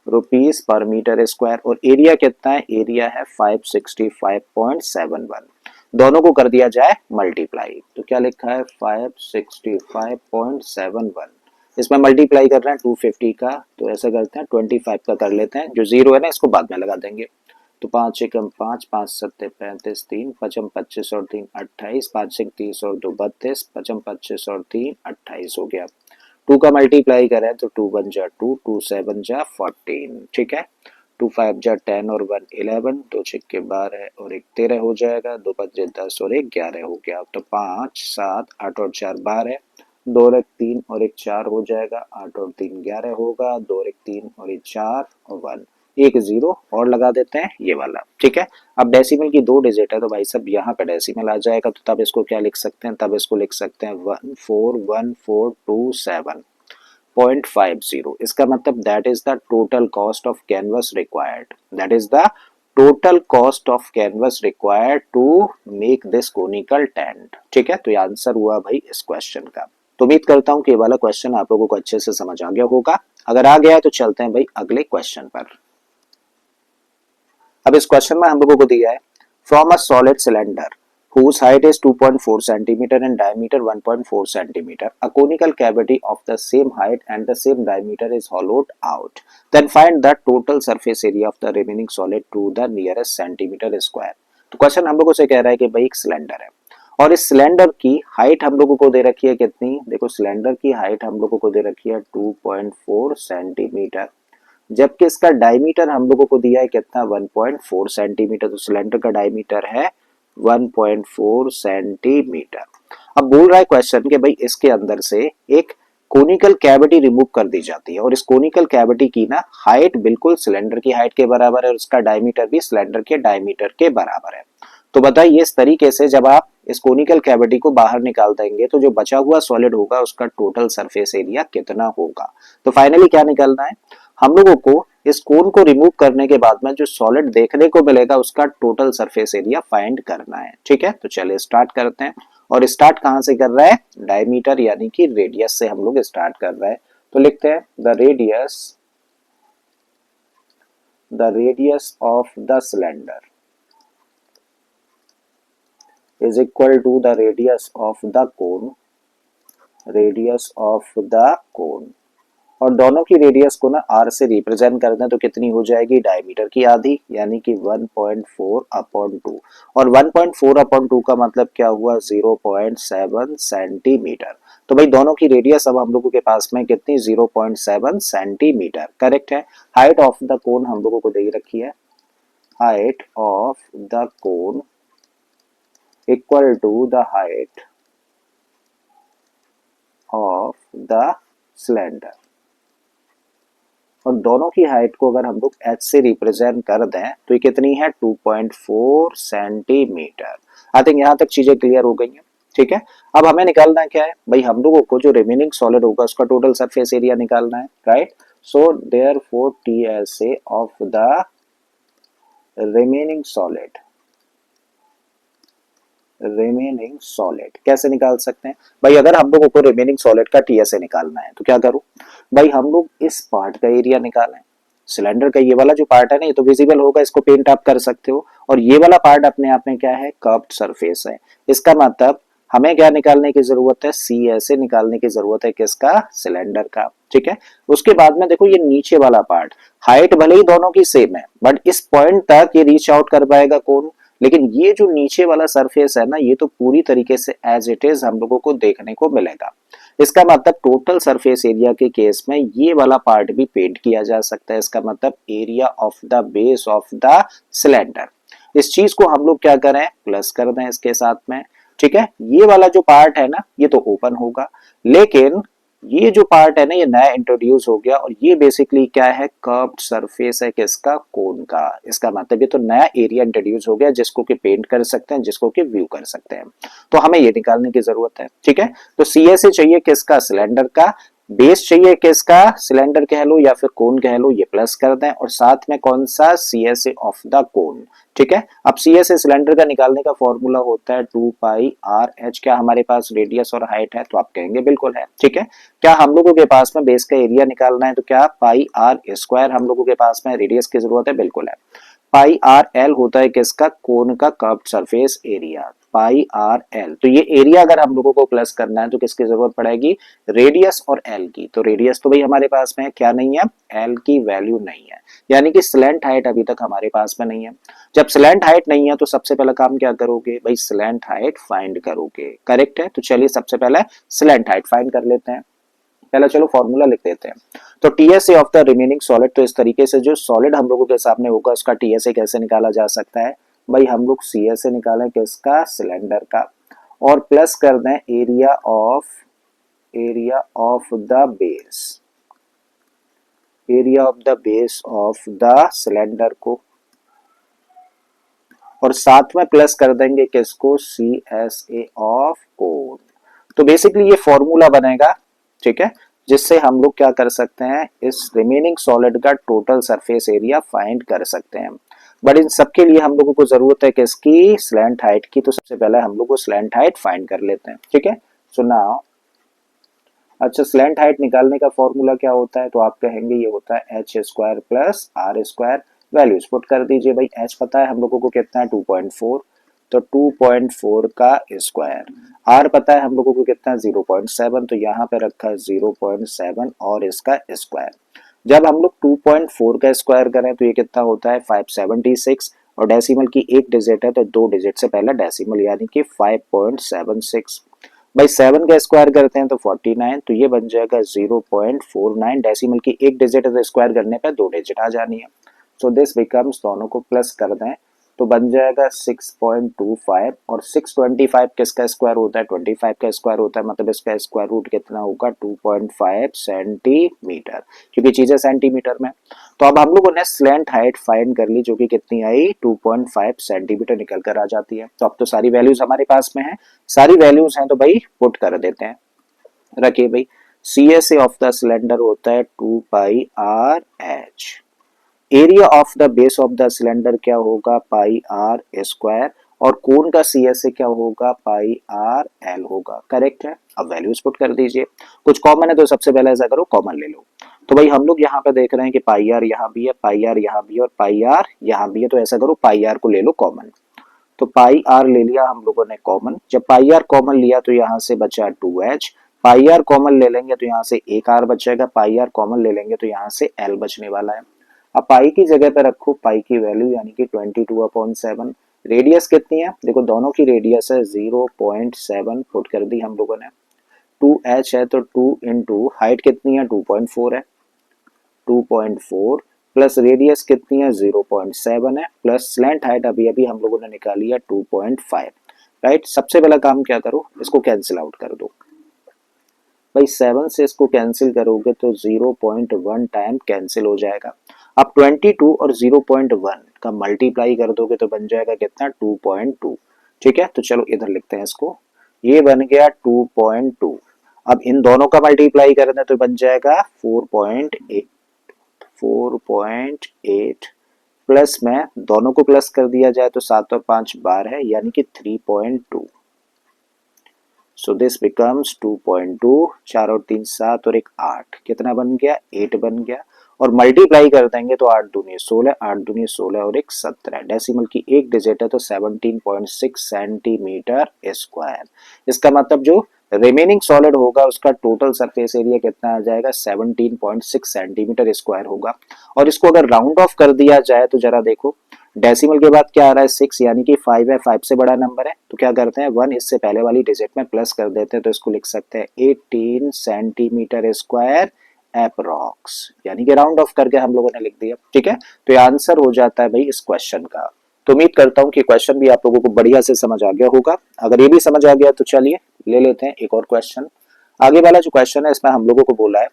रुपीस पर मीटर स्क्वायर, और एरिया कितना है, एरिया है 565.71। दोनों को कर दिया जाए मल्टीप्लाई, तो क्या लिखा है 565.71, इसमें मल्टीप्लाई कर रहे हैं 250 का, तो ऐसा करते हैं 25 का कर लेते हैं, जो जीरो है ना इसको बाद में लगा देंगे। तो 5 एकम 5, 5 सत्ते 35, 3 पचम 25 और 3 28, 5 से 30 और 2 32, पचम 25 और 3 28 हो गया। 2 का मल्टीप्लाई करें तो 2 1 जा 2, 2 7 जा 14। ठीक है। 2 5 जा 10 और 1 11, 2 6 12 और 1 13 हो जाएगा, 2 5 10 और 1 11 हो गया। तो 5 7 8 और 4 12, 2 और 1 3 और 1 4 हो जाएगा, 8 और 3 11 होगा, 2 और 1 3 और 1 4 और 1, एक जीरो और लगा देते हैं ये वाला। ठीक है। अब डेसिमल की 2 डिजिट है तो भाई सब यहाँ पे डेसिमल आ जाएगा, तो तब इसको क्या लिख सकते हैं, तब इसको लिख सकते हैं 141,427.50। इसका मतलब that is the total cost of canvas required, that is the total cost of canvas required to make this conical tent. ठीक है। तो ये आंसर हुआ भाई इस क्वेश्चन का। तो उम्मीद करता हूं कि ये वाला क्वेश्चन आप लोगों को अच्छे से समझ आ गया होगा। अगर आ गया है तो चलते हैं भाई अगले क्वेश्चन पर। अब इस क्वेश्चन में हम लोगों को दिया है from a solid cylinder whose height is 2.4 centimeter and diameter 1.4 centimeter, a conical cavity of the same height and the same diameter is hollowed out, then find the total surface area of the remaining solid to the nearest centimeter square। तो question हम लोगों से कह रहा है कि भाई एक सिलेंडर है और इस सिलेंडर की हाइट हम लोगों को दे रखी है कितनी, देखो सिलेंडर की हाइट हम लोगों को दे रखी है 2.4 सेंटीमीटर, जबकि इसका डायमीटर हम लोगों को दिया है कितना 1.4 सेंटीमीटर। तो सिलेंडर का डायमीटर है 1.4 सेंटीमीटर। अब बोल रहा है क्वेश्चन कि भाई इसके अंदर से एक कोनिकल कैविटी रिमूव कर दी जाती है और इस कोनिकल कैविटी की ना हाइट बिल्कुल सिलेंडर की हाइट के बराबर है और इसका डायमीटर भी सिलेंडर के डायमीटर के बराबर है। तो बताइए इस तरीके से जब आप इस कोनिकल कैविटी को बाहर निकाल देंगे तो जो बचा हुआ सॉलिड होगा उसका टोटल सरफेस एरिया कितना होगा। तो फाइनली क्या निकलना है, हम लोगों को इस कोन को रिमूव करने के बाद में जो सॉलिड देखने को मिलेगा उसका टोटल सरफेस एरिया फाइंड करना है। ठीक है। तो चलिए स्टार्ट करते हैं, और स्टार्ट कहां से कर रहा है, डायमीटर यानी कि रेडियस से हम लोग स्टार्ट कर रहे हैं। तो लिखते हैं the radius of the cylinder is equal to the radius of the cone, और दोनों की रेडियस को ना r से रिप्रेजेंट कर दें तो कितनी हो जाएगी, डायमीटर की आधी यानी कि 1.4/2, और 1.4/2 का मतलब क्या हुआ 0.7 सेंटीमीटर। तो भाई दोनों की रेडियस अब हम लोगों के पास में कितनी 0.7 सेंटीमीटर करेक्ट है। हाइट ऑफ द कोन हम लोगों को दे रखी है height of the cone equal to the height of the cylinder। और दोनों की हाइट को अगर हम लोग h से रिप्रेजेंट कर दें तो ये कितनी है 2.4 सेंटीमीटर। आई थिंक यहाँ तक चीजें क्लियर हो गई हैं। ठीक है, अब हमें निकालना क्या है भाई, हम लोगों को जो रिमेनिंग सॉलिड होगा उसका टोटल सरफेस एरिया निकालना है, right. So therefore TSA of the remaining solid कैसे निकाल सकते हैं भाई, अगर हम लोगों को रिमेनिंग सॉलिड का TSA निकालना है तो क्या करूं भाई, हम लोग इस पार्ट का एरिया निकालें। सिलेंडर का ये वाला जो पार्ट है ना, ये तो विजिबल होगा, इसको पेंट आप कर सकते हो, और ये वाला पार्ट अपने आप में क्या है, कर्व्ड सरफेस है। इसका मतलब हमें क्या निकालने की जरूरत है, CSA निकालने की जरूरत है, किसका, सिलेंडर का। ठीक है, उसके बाद में देखो ये नीचे वाला पार्ट, हाइट भले ही दोनों की सेम है बट इस पॉइंट तक ये रीच आउट कर पाएगा कौन, लेकिन ये जो नीचे वाला सरफेस है ना, ये तो पूरी तरीके से एज इट इज हम लोगों को देखने को मिलेगा। इसका मतलब टोटल सरफेस एरिया के केस में ये वाला पार्ट भी पेंट किया जा सकता है। इसका मतलब area of the base of the cylinder, इस चीज को हम लोग क्या करें, प्लस कर दें इसके साथ में। ठीक है, ये वाला जो पार्ट है ना, ये तो ओपन होगा, लेकिन ये जो पार्ट है ना, ये नया इंट्रोड्यूस हो गया, और ये बेसिकली क्या है, कर्व्ड सरफेस है, किसका, कोन का। इसका मतलब ये तो नया एरिया इंट्रोड्यूस हो गया जिसको कि पेंट कर सकते हैं, जिसको कि व्यू कर सकते हैं। तो हमें ये निकालने की जरूरत है। ठीक है, तो CSA चाहिए किसका, सिलेंडर का, बेस चाहिए किसका, सिलेंडर कह लो या फिर कोन कह लो, ये प्लस कर दें, और साथ में कौन सा, CSA ऑफ द कोन। ठीक है, अब CSA सिलेंडर का निकालने का फॉर्मूला होता है 2πRh। क्या हमारे पास रेडियस और हाइट है, तो आप कहेंगे बिल्कुल है। ठीक है, क्या हम लोगों के पास में बेस का एरिया निकालना है, तो क्या πr² हम लोगों के पास में रेडियस की जरूरत है, बिल्कुल है। πRL होता है किसका, कोन का कर्व्ड सरफेस एरिया, πRL। तो ये एरिया अगर हम लोगों को प्लस करना है तो किसकी जरूरत पड़ेगी, रेडियस और L की। तो रेडियस तो भाई हमारे पास में क्या नहीं है, L की वैल्यू नहीं है, यानी कि स्लैंट हाइट अभी तक हमारे पास में नहीं है। जब स्लैंट हाइट नहीं है तो सबसे पहला काम क्या करोगे भाई, स्लैंट हाइट फाइंड करोगे, करेक्ट है। तो चलिए सबसे पहले स्लैंट हाइट फाइंड कर लेते हैं। पहला चलो फॉर्मूला लिख देते हैं। तो TSA of the remaining solid, तो इस तरीके से जो सॉलिड हम लोगों के सामने होगा उसका TSA कैसे निकाला जा सकता है भाई, हम लोग CSA निकालें किसका, सिलेंडर का, और प्लस कर दें area of the base of the cylinder को, और साथ में प्लस कर देंगे किसको, CSA ऑफ कोन। तो बेसिकली ये फॉर्मूला बनेगा, ठीक है, जिससे हम लोग क्या कर सकते हैं, इस रिमेनिंग सॉलिड का टोटल सरफेस एरिया फाइंड कर सकते हैं। बट इन सब के लिए हम लोगों को जरूरत है किसकी, स्लैंट हाइट की। तो सबसे पहले हम लोग को स्लैंट हाइट फाइंड कर लेते हैं। ठीक है, सो नाउ अच्छा, स्लैंट हाइट निकालने का फॉर्मूला क्या होता है, तो आप कहेंगे ये होता है h² plus R²। Values put कर दीजिए भाई, h पता है हम लोगों को कितना है 2.4, तो 2.4 का स्क्वायर, R पता है हम लोगों को कितना है 0.7, तो यहाँ पे रखा है 0.7 और इसका स्क्वायर। जब हम लोग 2.4 का स्क्वायर करें तो ये कितना होता है 576, और डेसिमल की एक डिजिट है तो दो डिजिट से पहला डेसिमल, यानी कि 5.76। भाई 7 का स्क्वायर करते हैं तो 49, तो ये बन जाएगा 0.49। डेसिमल की एक डिजिट है तो स्क्वायर करने पे दो डिजिट आ जानी है। सो दिस बिकम्स, दोनों को प्लस कर दें तो बन जाएगा 6.25, और 625 किसका स्क्वायर होता है, 25 का स्क्वायर होता है, मतलब इसका स्क्वायर रूट कितना होगा 2.5 सेंटीमीटर, क्योंकि चीजें सेंटीमीटर में। तो अब हम लोगों ने स्लैंट हाइट फाइंड कर ली, जो कि कितनी आई 2.5 सेंटीमीटर निकल कर आ जाती है। तो अब तो सारी वैल्यूज हमारे पास में है, सारी वैल्यूज हैं तो भाई पुट कर देते हैं। रखिए भाई, CSA ऑफ द सिलेंडर होता है 2πRh, area of the base of the cylinder क्या होगा, πR², और कोन का CSA क्या होगा, πRL होगा, करेक्ट है। अब वैल्यूज पुट कर दीजिए, कुछ कॉमन है तो सबसे पहले ऐसा करो कॉमन ले लो। तो भाई हम लोग यहाँ पे देख रहे हैं कि πR यहाँ भी है, πR यहाँ भी है, और πR यहाँ भी है, तो ऐसा करो πR को ले लो कॉमन। तो πR ले लिया हम लोगों ने कॉमन, जब πR कॉमन लिया तो यहाँ से बचा 2h, πR कॉमन ले लेंगे तो यहाँ से एक R बचेगा, πR कॉमन ले लेंगे तो यहाँ से L बचने वाला है। अब पाई की जगह पे रखो पाई की वैल्यू, यानी कि 22/7। रेडियस कितनी है, देखो दोनों की रेडियस है 0.7, पुट कर दी हम लोगों ने। 2h है तो 2 इंटू हाइट कितनी है 2.4 है, 2.4 प्लस रेडियस कितनी है 0.7 है, प्लस स्लैंट हाइट अभी अभी हम लोगों ने निकाली है 2.5, राइट। सबसे पहला काम क्या करो, इसको कैंसिल आउट कर दो भाई, 7 से इसको कैंसिल करोगे तो 0.1 टाइम कैंसिल हो जाएगा। अब 22 और 0.1 का मल्टीप्लाई कर दोगे तो बन जाएगा कितना 2.2, ठीक है। तो चलो इधर लिखते हैं इसको, ये बन गया 2.2। अब इन दोनों का मल्टीप्लाई करना तो बन जाएगा 4.8 प्लस में दोनों को प्लस कर दिया जाए तो 7 और 5 12 है, यानी कि 3.2। सो दिस बिकम्स 2.2, 4 और 3 7 और 1 8, कितना बन गया 8 बन गया। और मल्टीप्लाई कर देंगे तो 8 दूनी 16, 8 दूनी 16 और 1 17, डेसिमल की एक डिजिट है तो 17.6 सेंटीमीटर स्क्वायर। इसका मतलब जो रिमेनिंग सॉलिड होगा उसका टोटल सरफेस एरिया कितना आ जाएगा 17.6 सेंटीमीटर स्क्वायर होगा। और इसको अगर राउंड ऑफ कर दिया जाए तो जरा देखो, डेसिमल के बाद क्या आ रहा है 6, यानी कि 5 है, 5 से बड़ा नंबर है तो क्या करते हैं 1 इससे पहले वाली डिजिट में प्लस कर देते हैं, तो इसको लिख सकते हैं 18 सेंटीमीटर स्क्वायर एप्रॉक्स, यानी कि राउंड ऑफ करके हम लोगों ने लिख दिया, ठीक है। तो ये आंसर हो जाता है भाई इस क्वेश्चन का। तो उम्मीद करता हूं कि क्वेश्चन भी आप लोगों को बढ़िया से समझ आ गया होगा। अगर ये भी समझ आ गया तो चलिए ले लेते हैं एक और क्वेश्चन। आगे वाला जो क्वेश्चन है इसमें हम लोगों को बोला है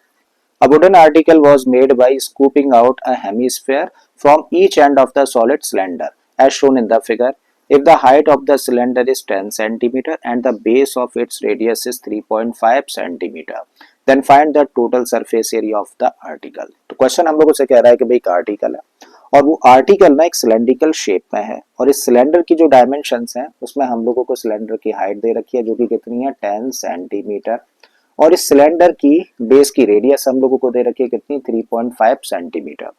a wooden article was made by scooping out a hemisphere from each end of the solid cylinder as shown in the figure. If the height of the cylinder is 10 cm and the base of its radius is 3.5 cm, then find the total surface area of the article. तो question हम लोगों से कह रहा है कि भाई एक आर्टिकल है और वो आर्टिकल ना एक सिलेंड्रिकल शेप में है, और इस सिलेंडर की जो डायमेंशंस हैं उसमें हम लोगों को सिलेंडर की हाइट दे रखी है जो कि कितनी है 10 सेंटीमीटर, और इस सिलेंडर की बेस की रेडियस हम लोगों को दे रखी है कितनी 3.5 सेंटीमीटर।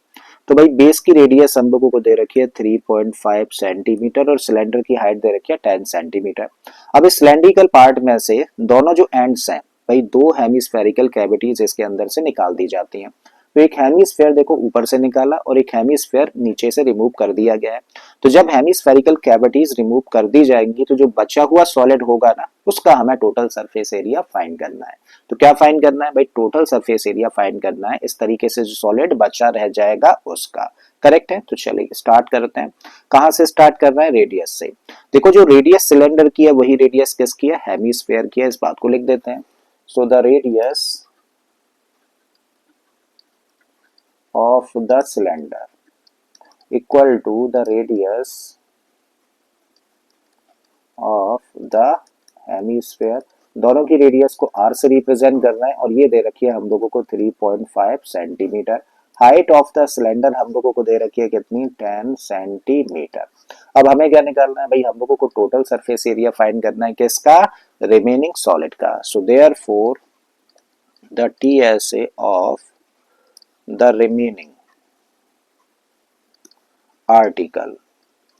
तो भाई बेस की रेडियस हम लोगों को दे रखी है 3.5 सेंटीमीटर और सिलेंडर की हाइट दे रखी है 10 सेंटीमीटर। अब इस सिलेंड्रिकल पार्ट में से दोनों जो एंड्स हैं भाई दो हेमिस्फेरिकल कैविटीज इसके अंदर से निकाल दी जाती हैं। तो एक हेमिस्फेयर देखो ऊपर से निकाला और एक हेमिस्फेयर नीचे से रिमूव कर दिया गया है। तो जब हेमिस्फेरिकल कैविटीज रिमूव कर दी जाएंगी तो जो बचा हुआ सॉलिड होगा ना उसका हमें टोटल सरफेस एरिया फाइंड करना है। तो क्या फाइंड करना है भाई, टोटल सरफेस एरिया फाइंड करना है, इस तरीके से जो सॉलिड बचा रह जाएगा उसका। करेक्ट है। तो चलिए स्टार्ट करते हैं। कहां से स्टार्ट कर रहे हैं, रेडियस से। देखो जो रेडियस सिलेंडर की है वही रेडियस किसकी है, हेमिस्फेयर की है, इस बात को लिख देते हैं। So the radius of the cylinder equal to the radius of the hemisphere। दोनों की रेडियस को r से रिप्रेजेंट करना है और ये दे रखी है हम लोगों को 3.5 centimetre. Height of the cylinder हम लोगों को दे रखी है कितनी 10 सेंटीमीटर। अब हमें क्या निकालना है भाई, हम लोगों को टोटल सरफेस एरिया फाइंड करना है किसका, रिमेनिंग सॉलिड का। So therefore the TSA of the remaining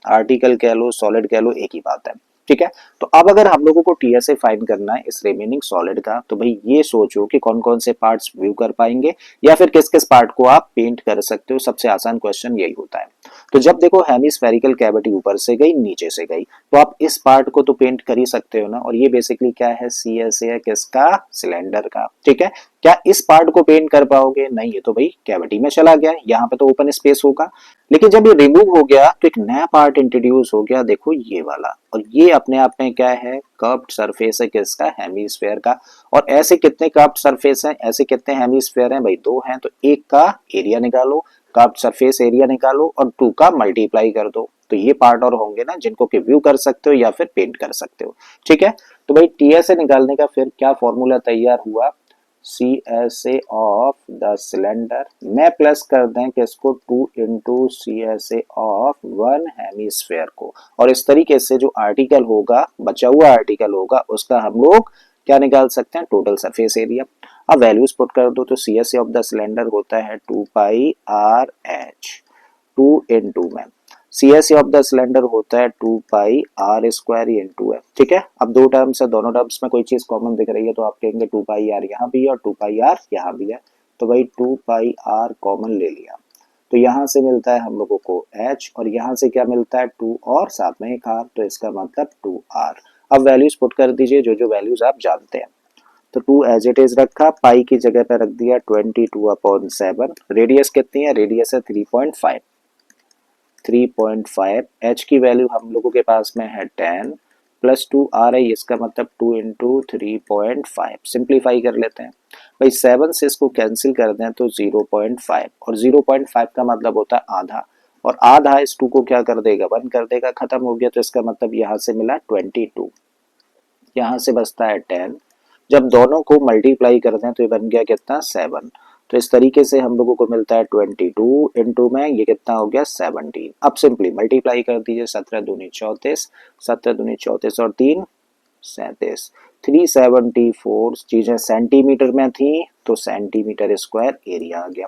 article कह लो सॉलिड कह लो एक ही बात है, ठीक है। तो अब अगर हम लोगों को TSA फाइंड करना है इस रिमेनिंग सॉलिड का तो भाई ये सोचो कि कौन कौन से पार्ट्स व्यू कर पाएंगे या फिर किस किस पार्ट को आप पेंट कर सकते हो। सबसे आसान क्वेश्चन यही होता है। तो जब देखो हेमिस्फेरिकल कैविटी ऊपर से गई नीचे से गई तो आप इस पार्ट को तो पेंट कर ही सकते हो ना, और ये बेसिकली क्या है CSA है किसका, सिलेंडर का, ठीक है। क्या इस पार्ट को पेंट कर पाओगे, नहीं, ये तो भाई कैविटी में चला गया, यहाँ पे तो ओपन स्पेस होगा। लेकिन जब ये रिमूव हो गया तो एक नया पार्ट इंट्रोड्यूस हो गया, देखो ये वाला, और ये अपने आप में क्या है, कर्व्ड सरफेस है किसका, हेमिस्फेयर का। और ऐसे कितने कर्व्ड सरफेस हैं, ऐसे कितने हेमिस्फेयर हैं भाई, दो हैं, तो एक का एरिया निकालो, कर्व्ड सरफेस एरिया निकालो और 2 का मल्टीप्लाई कर दो। तो ये पार्ट और होंगे ना जिनको कि व्यू कर सकते हो या फिर पेंट कर सकते हो, ठीक है। तो भाई TSA निकालने का फिर क्या फॉर्मूला तैयार हुआ, CSA ऑफ द सिलेंडर में प्लस कर दें किसको 2 इंटू CSA ऑफ 1 हेमिस्फेयर को, और इस तरीके से जो आर्टिकल होगा, बचा हुआ आर्टिकल होगा, उसका हम लोग क्या निकाल सकते हैं, टोटल सरफेस एरिया। अब वैल्यूज पुट कर दो तो CSA ऑफ द सिलेंडर होता है 2 पाई RH, 2 इंटू में CSA ऑफ द सिलेंडर होता है 2 पाई R स्क्वायर इंटू है, ठीक है। अब दो टर्म्स है, दोनों टर्म्स में कोई चीज कॉमन दिख रही है तो आप कहेंगे 2 पाई R यहाँ भी है और 2 पाई R यहाँ भी है, तो भाई 2 पाई R कॉमन ले लिया। तो यहाँ से मिलता है हम लोगों को H और यहाँ से क्या मिलता है 2 और साथ में एक R, तो इसका मतलब 2R। अब वैल्यूज पुट कर दीजिए जो जो वैल्यूज आप जानते हैं। तो 2 एज इट इज रखा, पाई की जगह पे रख दिया 22/7। रेडियस कितनी है, रेडियस है 3.5। 3.5 एच की वैल्यू हम लोगों के पास में है 10 +2 आ रही है, इसका मतलब 2 इंटू 3.5। सिंप्लीफाई कर लेते हैं भाई, 7 से इसको कैंसिल कर दें तो 0.5, और 0.5 का मतलब होता है आधा, और आधा इस 2 को क्या कर देगा, 1 कर देगा, खत्म हो गया। तो इसका मतलब यहाँ से मिला 22, यहाँ से बचता है 10। जब दोनों को मल्टीप्लाई करते हैं तो ये बन गया कितना, 7। तो इस तरीके से हम लोगों को मिलता है 22 इंटू में ये कितना हो गया, 17। अब सिंपली मल्टीप्लाई कर दीजिए, 17 दूनी 34, 17 दूनी 34 और 3 37। 374 चीजें सेंटीमीटर में थी, तो सेंटीमीटर स्क्वायर एरिया आ गया।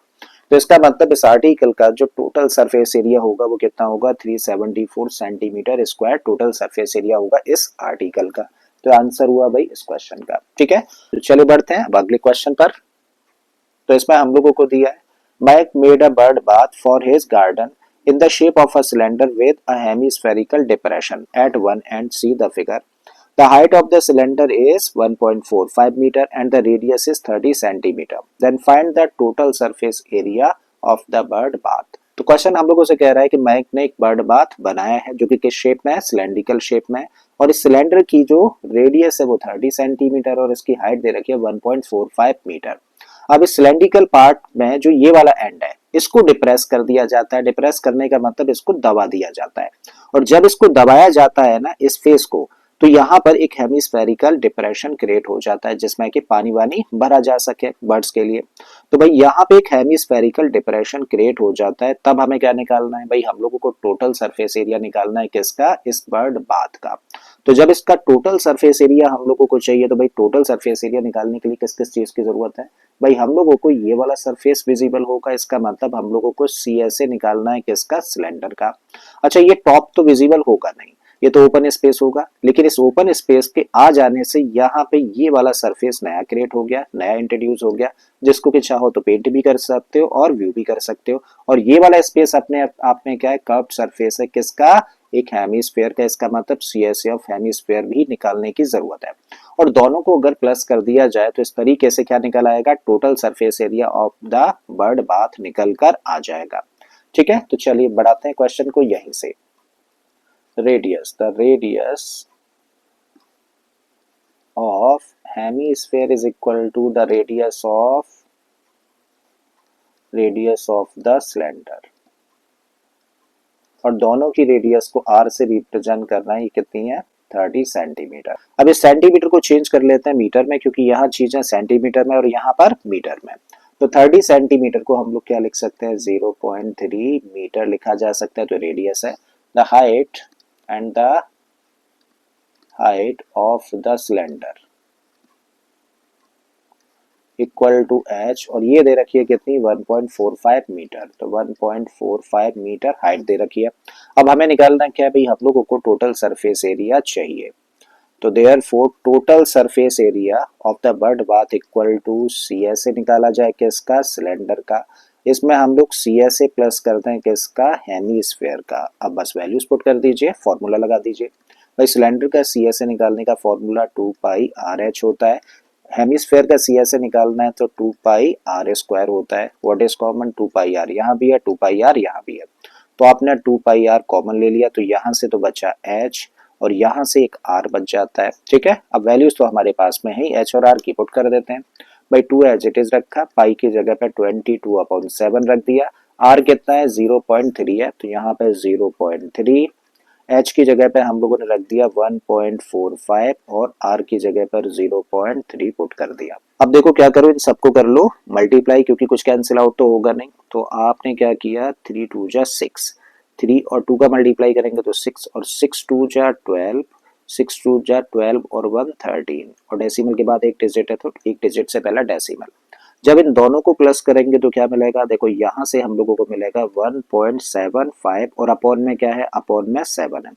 तो इसका मतलब इस आर्टिकल का जो टोटल सरफेस एरिया होगा वो कितना होगा, 374 centimetre square total surface area होगा इस आर्टिकल का। तो आंसर हुआ भाई इस क्वेश्चन का। ठीक है, तो चलिए बढ़ते हैं अब अगले क्वेश्चन पर। तो इसमें हम लोगों को दिया है, Mike made a bird bath for his garden in the shape of a cylinder with a hemispherical depression at one end. See the figure. The height of the cylinder is 1.45 meter and the radius is 30 centimeter. Then find the total surface area of the bird bath. तो question हम लोगों से कह रहा है कि mic ने एक बर्ड बाथ बनाया है जो कि किस शेप में है, सिलेंड्रिकल शेप में है, और इस सिलेंडर की जो रेडियस है वो 30 सेंटीमीटर और इसकी हाइट दे रखी है 1.45 मीटर। अब इस सिलेंड्रिकल पार्ट में जो ये वाला एंड है इसको डिप्रेस कर दिया जाता है। डिप्रेस करने का मतलब इसको दबा दिया जाता है, और जब इसको दबाया जाता है ना इस फेस को, तो यहाँ पर एक हेमिस्फेरिकल डिप्रेशन क्रिएट हो जाता है जिसमें कि पानी वानी भरा जा सके बर्ड्स के लिए। तो भाई यहाँ पे एक हेमिस्फेरिकल डिप्रेशन क्रिएट हो जाता है, तब हमें क्या निकालना है भाई, हम लोगों को टोटल सरफेस एरिया निकालना है किसका, इस बर्ड बाथ का। तो जब इसका टोटल सरफेस एरिया हम लोगों को चाहिए, तो भाई टोटल सरफेस एरिया निकालने के लिए किस किस चीज की जरूरत है भाई, हम लोगों को ये वाला सरफेस विजिबल होगा, इसका मतलब हम लोगों को CSA निकालना है किसका, सिलेंडर का। अच्छा, ये टॉप तो विजिबल होगा नहीं, ये तो ओपन स्पेस होगा, लेकिन इस ओपन स्पेस के आ जाने से यहाँ पे ये वाला सरफेस नया क्रिएट हो गया, नया इंट्रोड्यूस हो गया, जिसको कि चाहो तो पेंट भी कर सकते हो और व्यू भी कर सकते हो। और ये वाला स्पेस अपने आप में क्या है, कर्व्ड सरफेस है किसका, एक हेमिस्फेयर का। इसका मतलब CSA ऑफ हेमिस्फेयर भी निकालने की जरूरत है। और दोनों को अगर प्लस कर दिया जाए तो इस तरीके से क्या निकल आएगा, total surface area of the bird bath निकल कर आ जाएगा। ठीक है, तो चलिए बढ़ाते हैं क्वेश्चन को यहीं से। Radius, the radius of hemisphere is equal to the radius of the cylinder, और दोनों की रेडियस को r से रिप्रेजेंट करना है, ये कितनी है, 30 सेंटीमीटर। अब इस सेंटीमीटर को चेंज कर लेते हैं मीटर में, क्योंकि यहाँ चीजें सेंटीमीटर में और यहाँ पर मीटर में। तो 30 सेंटीमीटर को हम लोग क्या लिख सकते हैं, 0.3 मीटर लिखा जा सकता है। तो रेडियस है, the height and the height of the cylinder equal to h, और ये दे रखी है कितनी, 1.45 मीटर। तो 1.45 मीटर हाइट दे रखी है। अब हमें निकालना क्या है भाई, हम लोगों को टोटल सरफेस एरिया चाहिए। तो therefore total surface area of the bird bath equal to CSA निकाला जाए किसका, सिलेंडर का। इसमें हम लोग CSA प्लस करते हैं किसका, हेमिस्फेयर का। अब बस वैल्यूज पुट कर दीजिए, फॉर्मूला लगा दीजिए भाई। सिलेंडर का CSA निकालने का फॉर्मूला 2πRh होता है। हेमिस्फेयर का CSA निकालना है तो 2πr² होता है। व्हाट इज कॉमन, 2πr यहाँ भी है, 2πr यहाँ भी है। तो आपने 2πr कॉमन ले लिया, तो यहाँ से तो बचा h और यहाँ से एक r बच जाता है। ठीक है, अब वैल्यूज तो हमारे पास में है, h और r की पुट कर देते हैं भाई। 2 एज इट इज रखा, पाई की जगह पे 22/7 रख दिया। r कितना है, 0.3 है, तो यहाँ पे 0.3। h की जगह पे हम लोगों ने रख दिया 1.45 और r की जगह पर 0.3 पुट कर दिया। अब देखो क्या करो, इन सबको कर लो मल्टीप्लाई, क्योंकि कुछ कैंसिल आउट तो होगा नहीं। तो आपने क्या किया, 3 2 जा 6, 3 और 2 का मल्टीप्लाई करेंगे तो 6 और 6 2 जा 12, 6 2 जा 12 और 1 13, और डेसिमल के बाद एक डिजिट है तो एक डिजिट से पहला डेसिमल। जब इन दोनों को प्लस करेंगे तो क्या मिलेगा, देखो यहाँ से हम लोगों को मिलेगा 1.75, और अपॉन में क्या है, अपॉन में 7 है।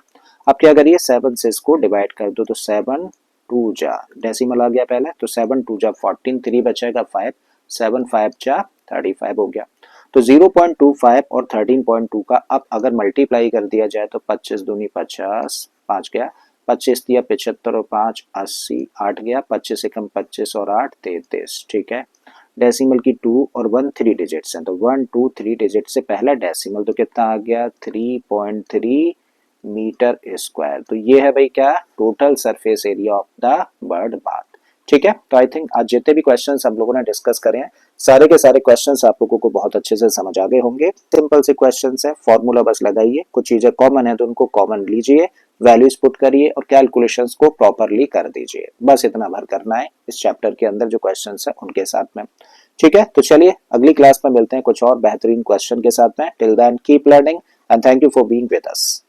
अब क्या करिए, 7 से इसको डिवाइड कर दो, तो 7 2 जा, डेसिमल आ गया पहले, तो 7 2 जा 14, 3 बचेगा 5, 7 5 जा 35 हो गया। तो 0.25 और 13.2 का अब अगर मल्टीप्लाई कर दिया जाए तो 25 दूनी 50, 5 गया 25 दिया, 75 और 5 80, 8 गया, 25 एकम 25 और 8 33, ठीक है। डेसिमल की 2 और 1 3 डिजिट्स हैं, तो 1 2 3 डिजिट से पहला डेसिमल तो कितना आ गया 3.3 मीटर स्क्वायर। तो ये है भाई क्या, total surface area of the bird bath, ठीक है। तो आई थिंक आज जितने भी क्वेश्चंस हम लोगों ने डिस्कस करे हैं, सारे के सारे क्वेश्चंस आप लोगों को बहुत अच्छे से समझ आ गए होंगे। सिंपल से क्वेश्चंस है, फॉर्मूला बस लगाइए, कुछ चीजें कॉमन है तो उनको कॉमन लीजिए, वैल्यूज पुट करिए और कैलकुलेशंस को प्रॉपरली कर दीजिए। बस इतना भर करना है इस चैप्टर के अंदर जो क्वेश्चंस है उनके साथ में, ठीक है। तो चलिए अगली क्लास में मिलते हैं कुछ और बेहतरीन क्वेश्चन के साथ में। Till then keep learning and thank you for being with us.